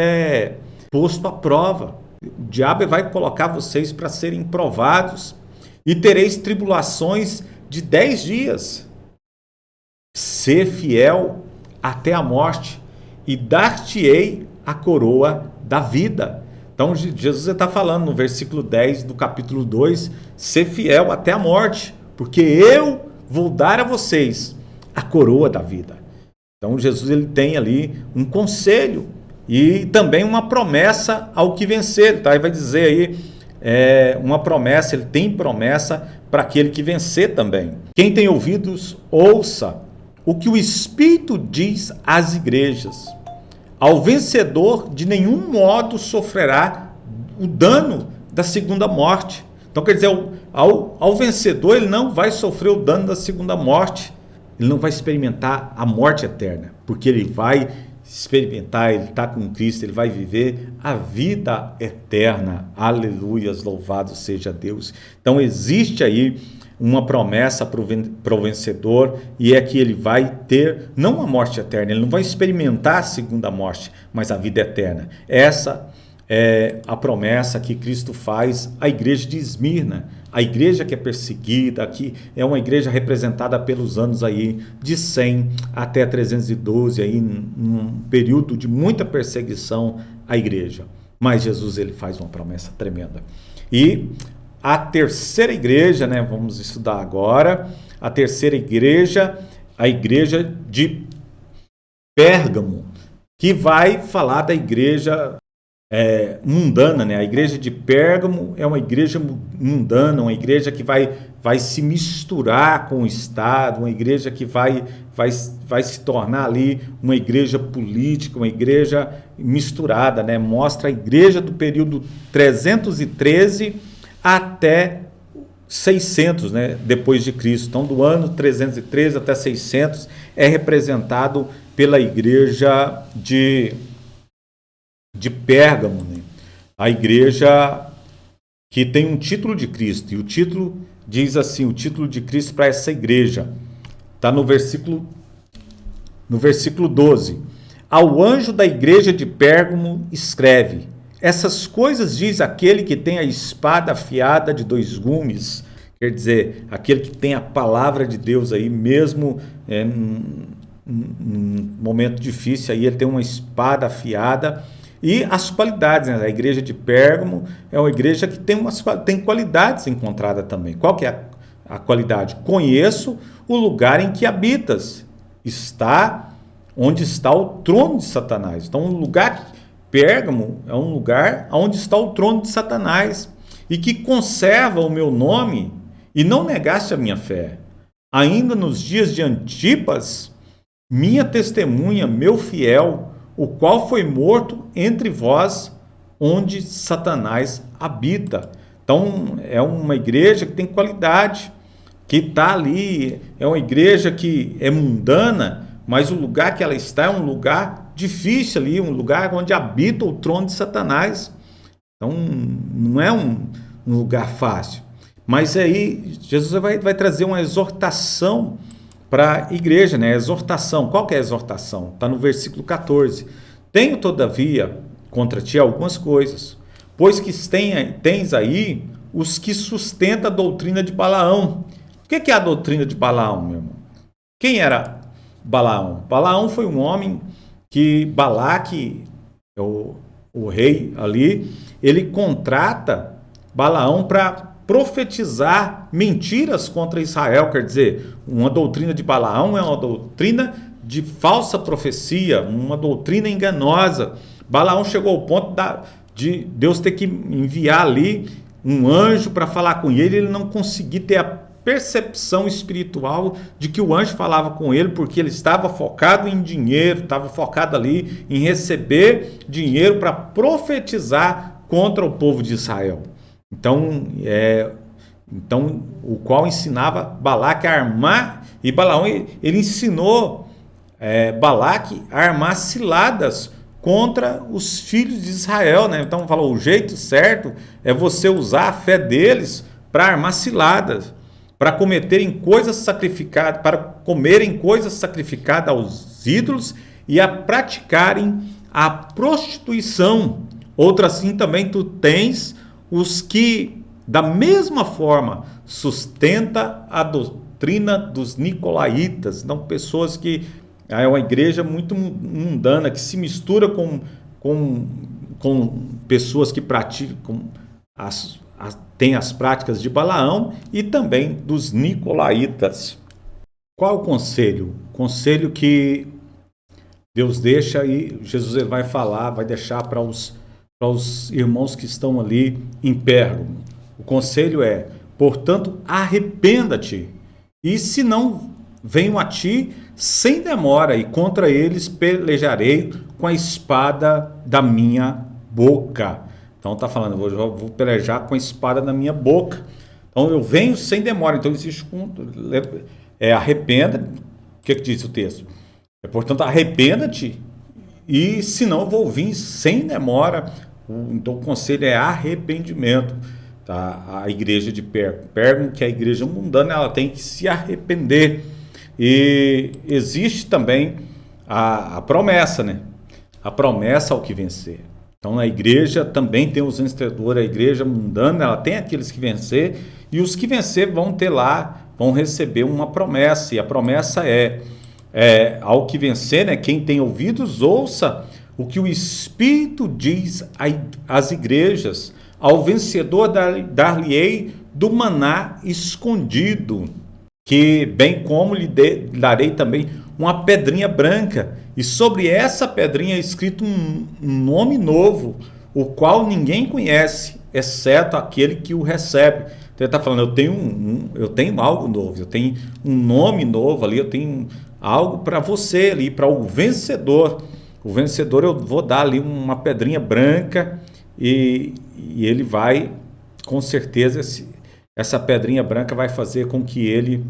posto à prova. O diabo vai colocar vocês para serem provados. E tereis tribulações de 10 dias. Ser fiel até a morte, e dar-te-ei a coroa da vida. Então Jesus está falando no versículo 10 do capítulo 2, ser fiel até a morte, porque eu vou dar a vocês a coroa da vida. Então Jesus ele tem ali um conselho e também uma promessa ao que vencer. Tá? Ele vai dizer aí, uma promessa, ele tem promessa para aquele que vencer também. Quem tem ouvidos, ouça o que o Espírito diz às igrejas. Ao vencedor, de nenhum modo sofrerá o dano da segunda morte. Então, quer dizer, ao vencedor, ele não vai sofrer o dano da segunda morte. Ele não vai experimentar a morte eterna, porque ele vai experimentar, ele está com Cristo, ele vai viver a vida eterna. Aleluias, louvado seja Deus. Então existe aí uma promessa para o vencedor, e é que ele vai ter, não a morte eterna, ele não vai experimentar a segunda morte, mas a vida eterna. Essa é a promessa que Cristo faz à igreja de Esmirna, a igreja que é perseguida, que é uma igreja representada pelos anos aí de 100 até 312, aí num período de muita perseguição à igreja. Mas Jesus, ele faz uma promessa tremenda. E a terceira igreja, né, vamos estudar agora, a terceira igreja, a igreja de Pérgamo, que vai falar da igreja mundana, né? A igreja de Pérgamo é uma igreja mundana, uma igreja que vai se misturar com o Estado, uma igreja que vai se tornar ali uma igreja política, uma igreja misturada, né? Mostra a igreja do período 313 até 600, né? Depois de Cristo. Então, do ano 313 até 600 é representado pela igreja de Pérgamo, né? A igreja que tem um título de Cristo, e o título diz assim, o título de Cristo para essa igreja, está no versículo 12. Ao anjo da igreja de Pérgamo escreve: essas coisas diz aquele que tem a espada afiada de 2 gumes, quer dizer, aquele que tem a palavra de Deus aí, mesmo num momento difícil, aí ele tem uma espada afiada. E as qualidades, né? A igreja de Pérgamo é uma igreja que tem qualidades encontradas também. Qual que é a qualidade? Conheço o lugar em que habitas. Está onde está o trono de Satanás. Então, o lugar Pérgamo é um lugar onde está o trono de Satanás e que conserva o meu nome e não negaste a minha fé. Ainda nos dias de Antipas, minha testemunha, meu fiel, o qual foi morto entre vós, onde Satanás habita. Então, é uma igreja que tem qualidade, que está ali, é uma igreja que é mundana, mas o lugar que ela está é um lugar difícil ali, um lugar onde habita o trono de Satanás. Então, não é um lugar fácil. Mas aí, Jesus vai trazer uma exortação para a igreja, né? Exortação. Qual que é a exortação? Está no versículo 14. Tenho, todavia, contra ti algumas coisas, pois que tens aí os que sustentam a doutrina de Balaão. O que é a doutrina de Balaão, meu irmão? Quem era Balaão? Balaão foi um homem que Balaque, o rei ali, ele contrata Balaão para profetizar mentiras contra Israel. Quer dizer, uma doutrina de Balaão é uma doutrina de falsa profecia, uma doutrina enganosa. Balaão chegou ao ponto de Deus ter que enviar ali um anjo para falar com ele não conseguir ter a percepção espiritual de que o anjo falava com ele, porque ele estava focado em dinheiro, estava focado ali em receber dinheiro para profetizar contra o povo de Israel. Então, o qual ensinava Balaque a armar, e Balaão, ele ensinou Balaque a armar ciladas contra os filhos de Israel, né? Então, falou, o jeito certo é você usar a fé deles para armar ciladas, para cometerem coisas sacrificadas, para comerem coisas sacrificadas aos ídolos e a praticarem a prostituição. Outra assim também tu tens os que, da mesma forma, sustenta a doutrina dos nicolaítas. Então, pessoas que é uma igreja muito mundana, que se mistura com pessoas que praticam, tem as práticas de Balaão e também dos nicolaítas. Qual o conselho? Conselho que Deus deixa e Jesus ele vai falar, vai deixar para os irmãos que estão ali em Pérgamo. O conselho é, portanto, arrependa-te, e se não, venho a ti sem demora, e contra eles pelejarei com a espada da minha boca. Então está falando, vou pelejar com a espada da minha boca. Então eu venho sem demora. Então existe arrependa. O que diz o texto? Portanto, arrependa-te e se não, vou vir sem demora. Então o conselho é arrependimento. Tá? A igreja de Pérgamo, que é a igreja mundana, ela tem que se arrepender. E existe também a promessa, né? A promessa ao que vencer. Então na igreja também tem os vencedores, a igreja mundana, ela tem aqueles que vencer, e os que vencer vão ter lá, vão receber uma promessa, e a promessa ao que vencer, né? Quem tem ouvidos, ouça o que o Espírito diz às igrejas. Ao vencedor dar-lhe-ei do maná escondido, que bem como lhe darei também uma pedrinha branca, e sobre essa pedrinha é escrito um nome novo, o qual ninguém conhece, exceto aquele que o recebe. Então ele está falando, eu tenho algo novo, eu tenho um nome novo ali, eu tenho algo para você ali, para o vencedor. O vencedor, eu vou dar ali uma pedrinha branca, e ele vai, com certeza, essa pedrinha branca vai fazer com que ele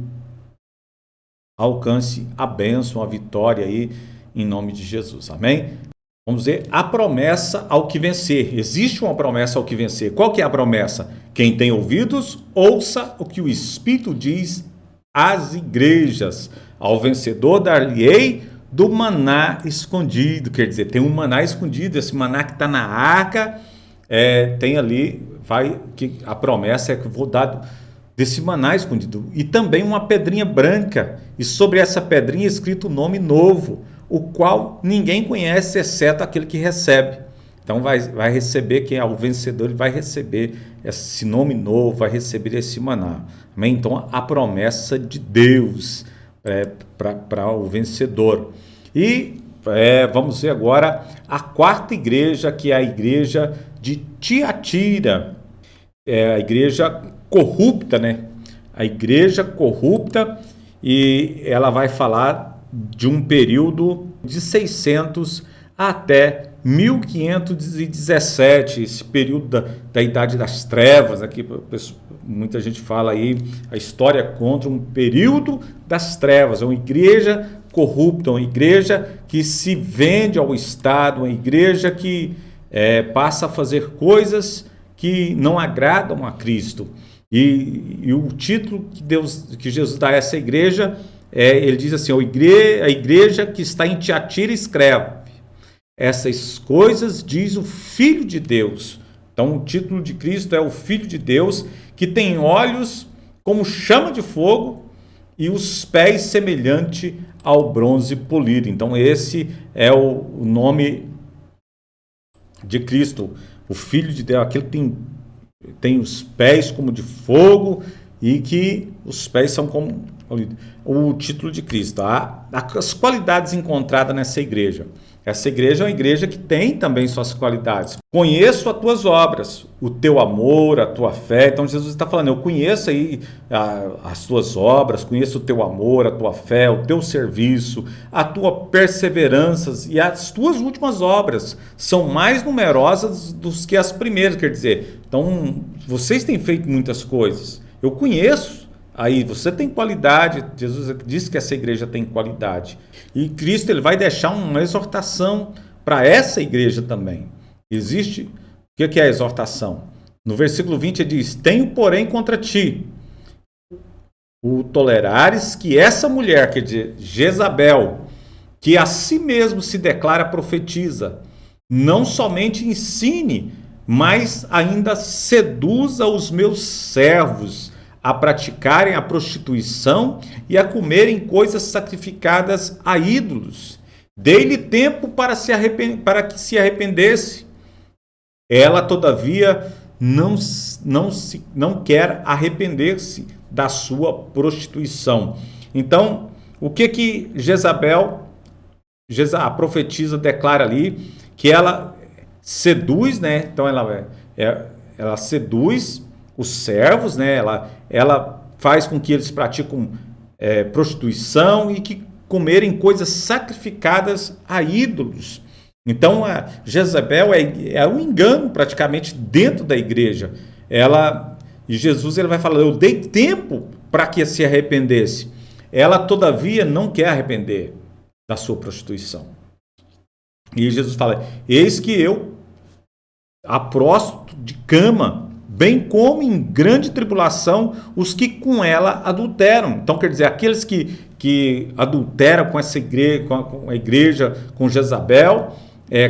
alcance a bênção, a vitória aí, em nome de Jesus, amém? Vamos ver a promessa ao que vencer. Existe uma promessa ao que vencer. Qual que é a promessa? Quem tem ouvidos, ouça o que o Espírito diz às igrejas. Ao vencedor dar-lhe-ei do maná escondido. Quer dizer, tem um maná escondido, esse maná que está na arca, tem ali, a promessa é que eu vou dar desse maná escondido. E também uma pedrinha branca, e sobre essa pedrinha é escrito um nome novo, o qual ninguém conhece, exceto aquele que recebe. Então vai receber, quem é o vencedor, ele vai receber esse nome novo, vai receber esse maná. Amém? Então a promessa de Deus para o vencedor. E vamos ver agora a quarta igreja, que é a igreja de Tiatira. A igreja corrupta, né? A igreja corrupta, e ela vai falar de um período de 600 até 1517, esse período da Idade das Trevas. Aqui muita gente fala aí, a história contra um período das trevas, é uma igreja corrupta, uma igreja que se vende ao Estado, uma igreja que passa a fazer coisas que não agradam a Cristo. E o título que Jesus dá a essa igreja, ele diz assim, a igreja que está em Tiatira escreve, essas coisas diz o Filho de Deus. Então o título de Cristo é o Filho de Deus, que tem olhos como chama de fogo e os pés semelhante ao bronze polido. Então esse é o nome de Cristo, o Filho de Deus, aquele que tem os pés como de fogo, e que os pés são como o título de Cristo. As qualidades encontradas nessa igreja. Essa igreja é uma igreja que tem também suas qualidades. Conheço as tuas obras, o teu amor, a tua fé. Então Jesus está falando, eu conheço aí as tuas obras, conheço o teu amor, a tua fé, o teu serviço, a tua perseverança, e as tuas últimas obras são mais numerosas do que as primeiras. Quer dizer, então vocês têm feito muitas coisas. Eu conheço. Aí você tem qualidade. Jesus disse que essa igreja tem qualidade, e Cristo ele vai deixar uma exortação para essa igreja também. Existe, o que é a exortação? No versículo 20 ele diz, tenho porém contra ti o tolerares que essa mulher, quer dizer, Jezabel, que a si mesmo se declara profetiza, não somente ensine, mas ainda seduza os meus servos a praticarem a prostituição e a comerem coisas sacrificadas a ídolos. Dei-lhe tempo para que se arrependesse. Ela, todavia, não quer arrepender-se da sua prostituição. Então, o que Jezabel, a profetisa, declara ali? Que ela seduz, né? Então, ela seduz os servos, né? Ela faz com que eles praticam prostituição e que comerem coisas sacrificadas a ídolos. Então, a Jezabel é um engano praticamente dentro da igreja. E Jesus ele vai falar, eu dei tempo para que se arrependesse. Ela, todavia, não quer arrepender da sua prostituição. E Jesus fala: eis que eu apróstito de cama, bem como em grande tribulação os que com ela adulteram. Então, quer dizer, aqueles que adulteram com essa igreja, com a igreja, com Jezabel,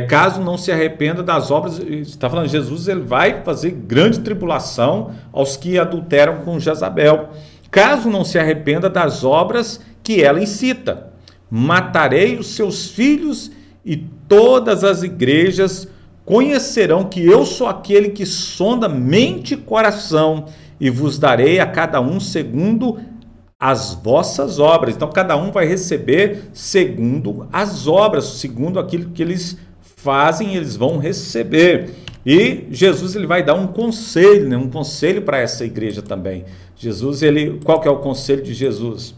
caso não se arrependa das obras, está falando, Jesus ele vai fazer grande tribulação aos que adulteram com Jezabel, caso não se arrependa das obras que ela incita. Matarei os seus filhos e todas as igrejas conhecerão que eu sou aquele que sonda mente e coração, e vos darei a cada um segundo as vossas obras. Então, cada um vai receber segundo as obras, segundo aquilo que eles fazem, eles vão receber. E Jesus ele vai dar um conselho, né? Um conselho para essa igreja também. Jesus, qual que é o conselho de Jesus?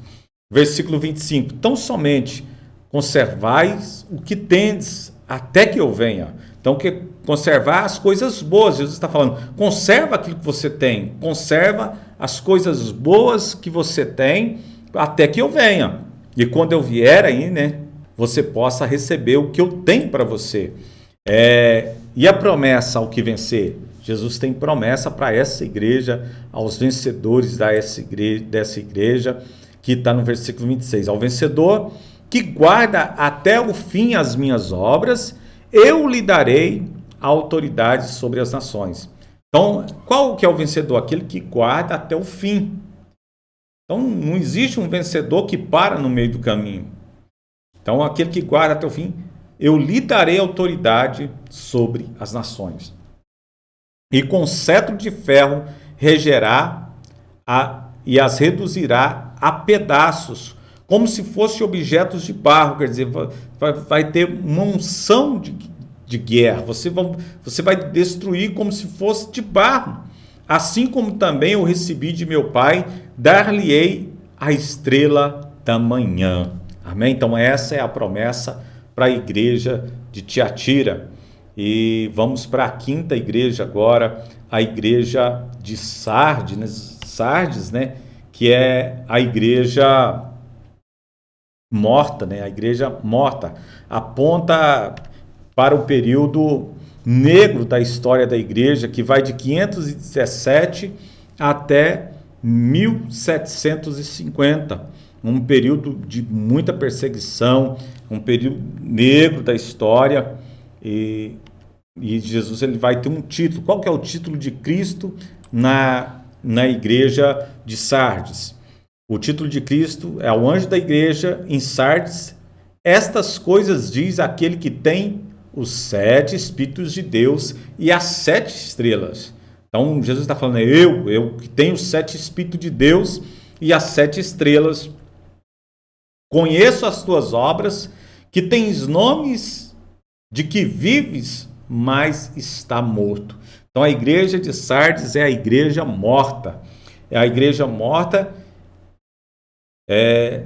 Versículo 25: tão somente conservais o que tendes até que eu venha. Então, conservar as coisas boas. Jesus está falando, conserva aquilo que você tem, conserva as coisas boas que você tem até que eu venha. E quando eu vier aí, né, você possa receber o que eu tenho para você. E a promessa ao que vencer? Jesus tem promessa para essa igreja, aos vencedores dessa igreja, que está no versículo 26. Ao vencedor que guarda até o fim as minhas obras, eu lhe darei a autoridade sobre as nações. Então, qual que é o vencedor? Aquele que guarda até o fim. Então, não existe um vencedor que para no meio do caminho. Então, aquele que guarda até o fim, eu lhe darei autoridade sobre as nações. E com cetro de ferro regerá e as reduzirá a pedaços, como se fossem objetos de barro. Quer dizer, vai ter uma unção de guerra. Você vai destruir como se fosse de barro. Assim como também eu recebi de meu Pai, dar-lhe-ei a estrela da manhã. Amém? Então essa é a promessa para a igreja de Tiatira. E vamos para a quinta igreja agora, a igreja de Sardes, né? Que é a igreja morta, né? A igreja morta. Aponta para o período negro da história da igreja, que vai de 517 até 1750. Um período de muita perseguição, um período negro da história. E Jesus ele vai ter um título. Qual que é o título de Cristo na igreja de Sardes? O título de Cristo é o anjo da igreja em Sardes. Estas coisas diz aquele que tem os 7 Espíritos de Deus e as 7 estrelas. Então Jesus está falando, eu que tenho os 7 Espíritos de Deus e as 7 estrelas, conheço as tuas obras, que tens nomes de que vives, mas está morto. Então a igreja de Sardes é a igreja morta. É a igreja morta.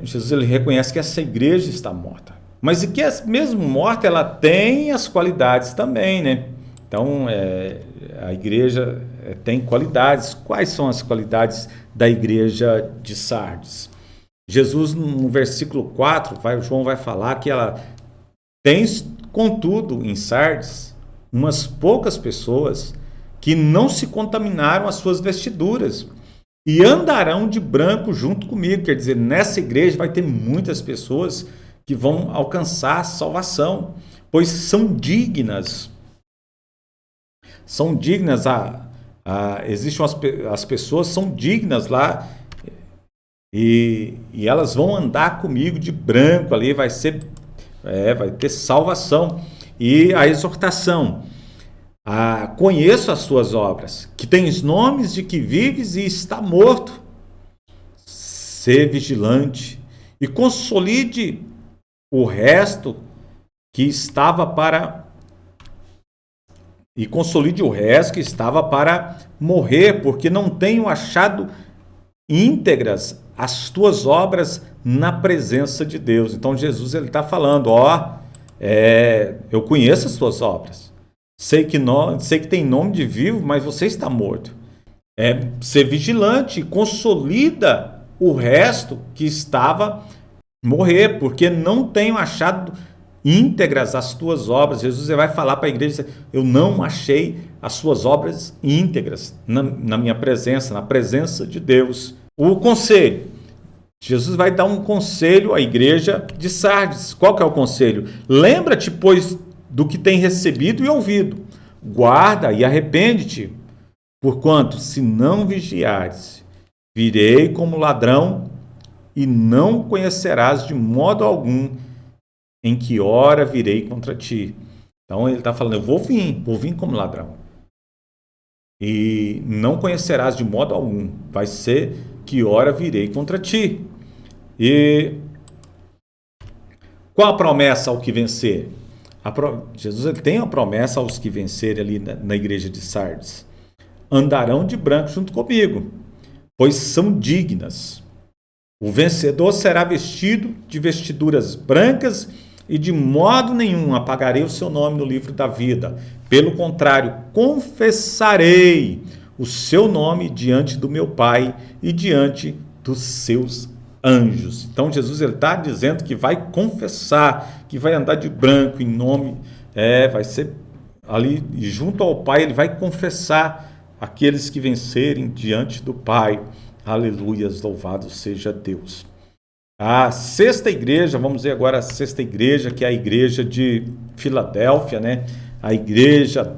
Jesus ele reconhece que essa igreja está morta. Mas e que mesmo morta, ela tem as qualidades também, né? Então a igreja tem qualidades. Quais são as qualidades da igreja de Sardes? Jesus, no versículo 4, João vai falar que ela tem, contudo, em Sardes, umas poucas pessoas que não se contaminaram as suas vestiduras e andarão de branco junto comigo. Quer dizer, nessa igreja vai ter muitas pessoas que vão alcançar a salvação, pois são dignas. São dignas, existem as pessoas são dignas lá, e elas vão andar comigo de branco ali, vai ter salvação. E a exortação: conheço as tuas obras, que tens nomes de que vives e está morto. Sê vigilante e consolide o resto que estava para morrer, porque não tenho achado íntegras as tuas obras na presença de Deus. Então Jesus ele está falando, eu conheço as tuas obras, sei que tem nome de vivo, mas você está morto. Ser vigilante, consolida o resto que estava morrer, porque não tenho achado íntegras as tuas obras. Jesus vai falar para a igreja: eu não achei as suas obras íntegras na minha presença, na presença de Deus. O conselho. Jesus vai dar um conselho à igreja de Sardes. Qual que é o conselho? Lembra-te, pois, do que tem recebido e ouvido. Guarda e arrepende-te. Porquanto, se não vigiares, virei como ladrão e não conhecerás de modo algum em que hora virei contra ti. Então ele está falando: eu vou vir como ladrão. E não conhecerás de modo algum. Vai ser que hora virei contra ti. E qual a promessa ao que vencer? Jesus ele tem a promessa aos que vencerem ali na igreja de Sardes. Andarão de branco junto comigo, pois são dignas. O vencedor será vestido de vestiduras brancas e de modo nenhum apagarei o seu nome no livro da vida. Pelo contrário, confessarei o seu nome diante do meu Pai e diante dos seus anjos. Então Jesus está dizendo que vai confessar, que vai andar de branco em nome, vai ser ali junto ao Pai, ele vai confessar aqueles que vencerem diante do Pai. Aleluias, louvado seja Deus. A sexta igreja, vamos ver agora a sexta igreja, que é a igreja de Filadélfia, né? A igreja,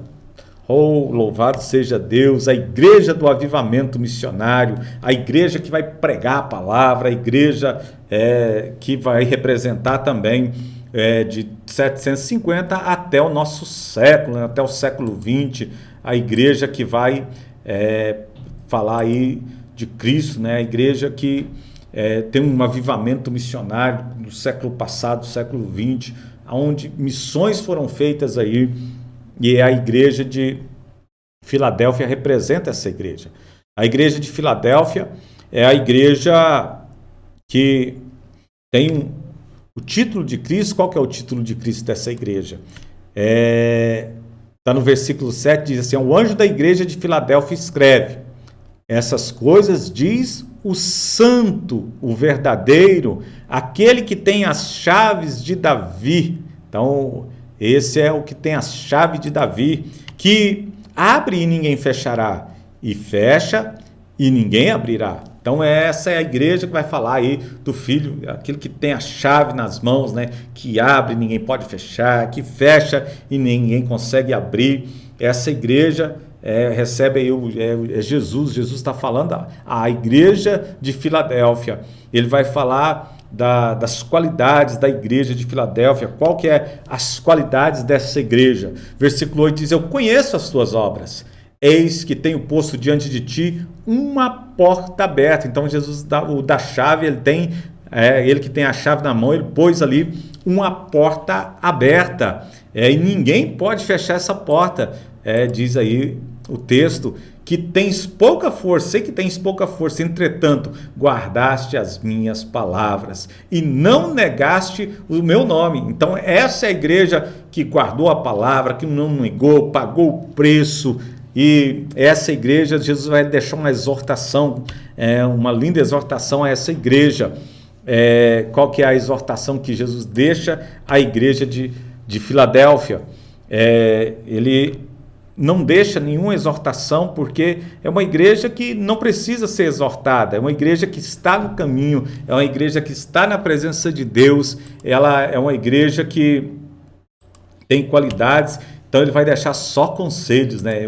louvado seja Deus, a igreja do avivamento missionário, a igreja que vai pregar a palavra, a igreja que vai representar também de 750 até o nosso século, né? Até o século 20, a igreja que vai falar aí de Cristo, né? A igreja que tem um avivamento missionário no século passado, século 20, onde missões foram feitas aí, e a igreja de Filadélfia representa essa igreja. A igreja de Filadélfia é a igreja que tem o título de Cristo. Qual que é o título de Cristo dessa igreja? Está no versículo 7, diz assim: o anjo da igreja de Filadélfia escreve: essas coisas diz o santo, o verdadeiro, aquele que tem as chaves de Davi. Então, esse é o que tem as chaves de Davi, que abre e ninguém fechará, e fecha e ninguém abrirá. Então, essa é a igreja que vai falar aí do Filho, aquele que tem a chave nas mãos, né? Que abre e ninguém pode fechar, que fecha e ninguém consegue abrir. Essa igreja recebe aí Jesus está falando a igreja de Filadélfia. Ele vai falar das qualidades da igreja de Filadélfia. Qual que é as qualidades dessa igreja? Versículo 8 diz: eu conheço as tuas obras, eis que tenho posto diante de ti uma porta aberta. Então Jesus da chave, ele que tem a chave na mão, ele pôs ali uma porta aberta, e ninguém pode fechar essa porta. Diz aí o texto que tens pouca força, sei que tens pouca força, entretanto guardaste as minhas palavras e não negaste o meu nome. Então essa é a igreja que guardou a palavra, que não negou, pagou o preço. E essa igreja, Jesus vai deixar uma exortação, uma linda exortação a essa igreja. Qual que é a exortação que Jesus deixa à igreja de Filadélfia? Ele não deixa nenhuma exortação, porque é uma igreja que não precisa ser exortada, é uma igreja que está no caminho, é uma igreja que está na presença de Deus, ela é uma igreja que tem qualidades. Então ele vai deixar só conselhos, né?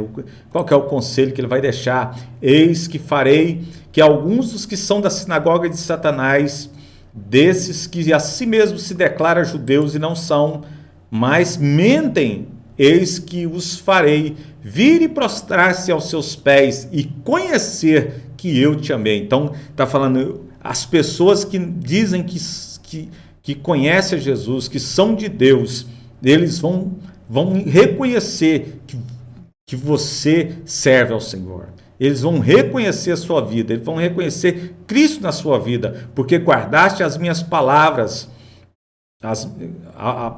Qual que é o conselho que ele vai deixar? Eis que farei que alguns dos que são da sinagoga de Satanás, desses que a si mesmos se declaram judeus e não são, mas mentem, eis que os farei vir e prostrar-se aos seus pés e conhecer que eu te amei. Então está falando as pessoas que dizem que conhecem Jesus, que são de Deus, eles vão reconhecer que você serve ao Senhor. Eles vão reconhecer a sua vida, eles vão reconhecer Cristo na sua vida, porque guardaste as minhas palavras,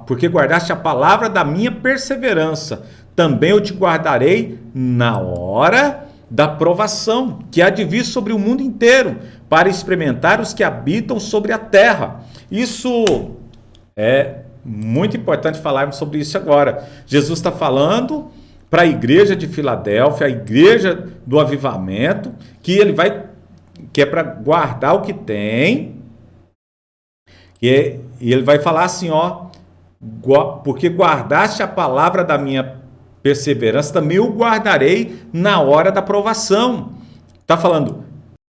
porque guardaste a palavra da minha perseverança. Também eu te guardarei na hora da provação, que há de vir sobre o mundo inteiro, para experimentar os que habitam sobre a terra. Isso Muito importante falarmos sobre isso agora. Jesus está falando para a igreja de Filadélfia, a igreja do avivamento, que é para guardar o que tem, e ele vai falar assim, ó, porque guardaste a palavra da minha perseverança, também o guardarei na hora da provação. Está falando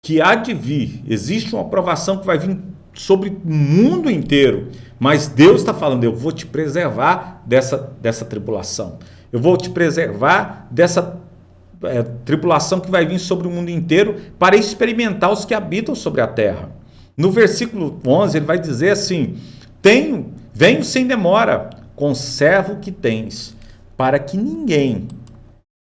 que há de vir, existe uma provação que vai vir sobre o mundo inteiro, mas Deus está falando, eu vou te preservar dessa tribulação, eu vou te preservar dessa tribulação que vai vir sobre o mundo inteiro para experimentar os que habitam sobre a terra. No versículo 11 ele vai dizer assim, venho sem demora, conserva o que tens, para que ninguém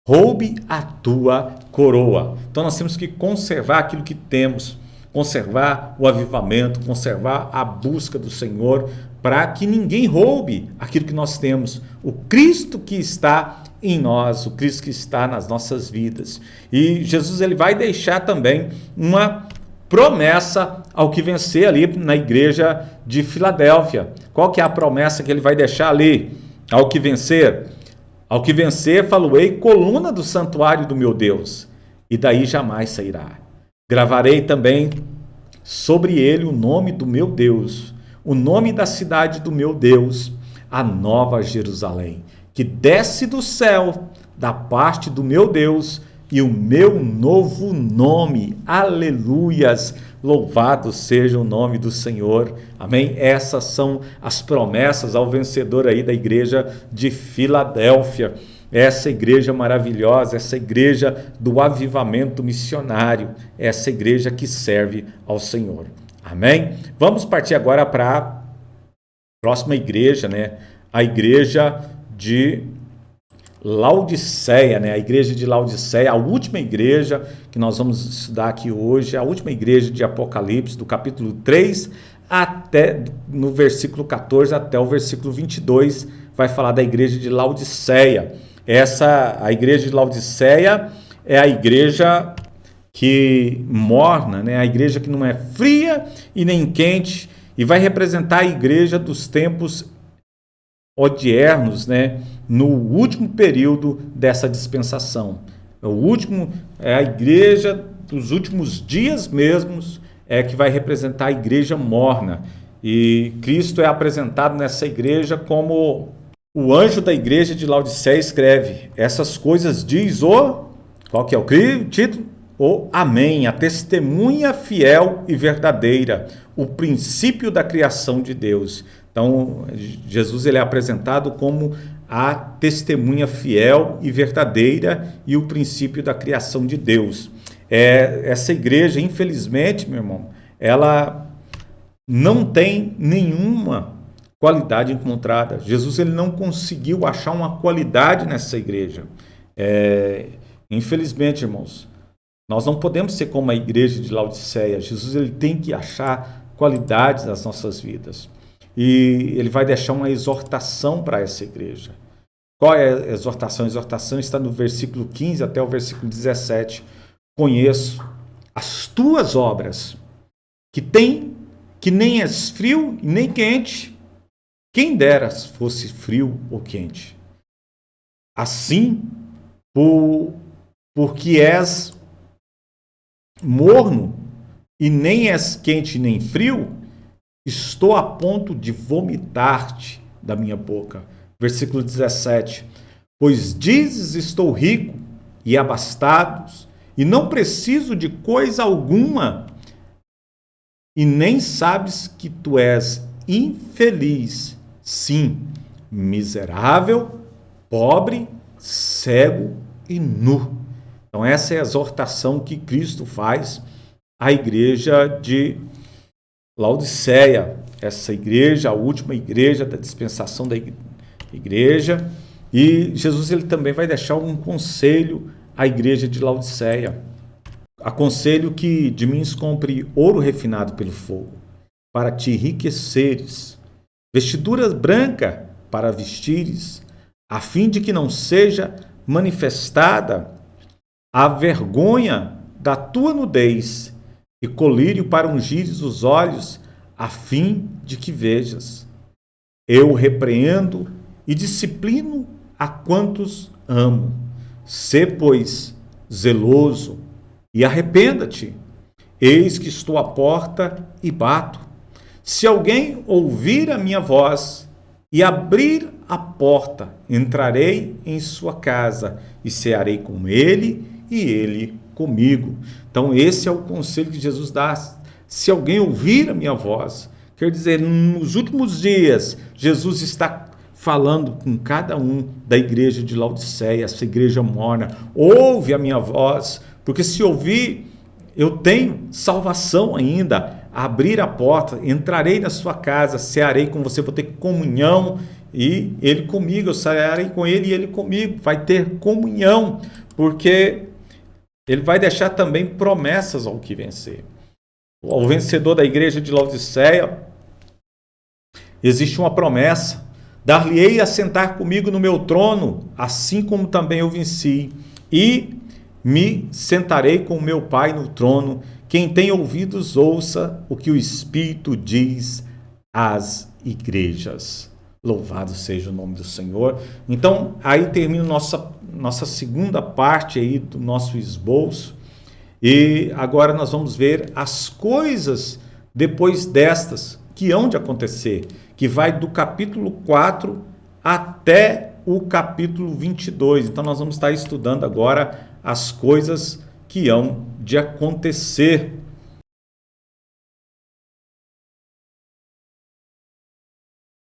roube a tua coroa. Então nós temos que conservar aquilo que temos, conservar o avivamento, conservar a busca do Senhor, para que ninguém roube aquilo que nós temos, o Cristo que está em nós, o Cristo que está nas nossas vidas. E Jesus ele vai deixar também uma promessa ao que vencer ali na igreja de Filadélfia. Qual que é a promessa que ele vai deixar ali? Ao que vencer? Ao que vencer, falo-ei, coluna do santuário do meu Deus, e daí jamais sairá. Gravarei também sobre ele o nome do meu Deus, o nome da cidade do meu Deus, a nova Jerusalém, que desce do céu, da parte do meu Deus, e o meu novo nome. Aleluias! Louvado seja o nome do Senhor. Amém? Essas são as promessas ao vencedor aí da igreja de Filadélfia. Essa igreja maravilhosa, essa igreja do avivamento missionário, essa igreja que serve ao Senhor. Amém? Vamos partir agora para a próxima igreja, né? A igreja de Laodiceia, né? A igreja de Laodiceia, a última igreja que nós vamos estudar aqui hoje, a última igreja de Apocalipse, do capítulo 3 até no versículo 14 até o versículo 22, vai falar da igreja de Laodiceia. A igreja de Laodiceia é a igreja que morna, né? A igreja que não é fria e nem quente, e vai representar a igreja dos tempos odiernos, né? No último período dessa dispensação. É a igreja dos últimos dias mesmos, que vai representar a igreja morna. E Cristo é apresentado nessa igreja como o anjo da igreja de Laodiceia escreve: essas coisas diz qual que é o título? O Amém, a testemunha fiel e verdadeira, o princípio da criação de Deus. Então, Jesus ele é apresentado como a testemunha fiel e verdadeira e o princípio da criação de Deus. Essa igreja, infelizmente, meu irmão, ela não tem nenhuma qualidade encontrada. Jesus ele não conseguiu achar uma qualidade nessa igreja. Infelizmente, irmãos, nós não podemos ser como a igreja de Laodiceia. Jesus ele tem que achar qualidades nas nossas vidas. E ele vai deixar uma exortação para essa igreja. Qual é a exortação? A exortação está no versículo 15 até o versículo 17. Conheço as tuas obras, que nem és frio e nem quente. Quem dera fosse frio ou quente. Assim, porque és morno e nem és quente nem frio, estou a ponto de vomitar-te da minha boca. Versículo 17. Pois dizes, estou rico e abastado, e não preciso de coisa alguma, e nem sabes que tu és infeliz, sim, miserável, pobre, cego e nu. Então essa é a exortação que Cristo faz à igreja de Laodiceia, essa igreja, a última igreja da dispensação da igreja. E Jesus ele também vai deixar um conselho à igreja de Laodiceia. Aconselho que de mim compre ouro refinado pelo fogo, para te enriqueceres, vestidura branca para vestires, a fim de que não seja manifestada a vergonha da tua nudez, e colírio para ungires os olhos, a fim de que vejas. Eu repreendo e disciplino a quantos amo. Sê, pois, zeloso e arrependa-te. Eis que estou à porta e bato. Se alguém ouvir a minha voz e abrir a porta, entrarei em sua casa e cearei com ele e ele comigo. Então esse é o conselho que Jesus dá. Se alguém ouvir a minha voz, quer dizer, nos últimos dias, Jesus está falando com cada um da igreja de Laodiceia, essa igreja morna. Ouve a minha voz, porque se ouvir, eu tenho salvação ainda. Abrir a porta, entrarei na sua casa, cearei com você, vou ter comunhão e ele comigo, eu cearei com ele e ele comigo. Vai ter comunhão, porque ele vai deixar também promessas ao que vencer. Ao vencedor da igreja de Laodiceia, existe uma promessa: dar-lhe-ei a sentar comigo no meu trono, assim como também eu venci, e me sentarei com o meu Pai no trono. Quem tem ouvidos, ouça o que o Espírito diz às igrejas. Louvado seja o nome do Senhor. Então, aí termina nossa segunda parte aí do nosso esboço. E agora nós vamos ver as coisas depois destas que hão de acontecer, que vai do capítulo 4 até o capítulo 22. Então nós vamos estar estudando agora as coisas que hão de acontecer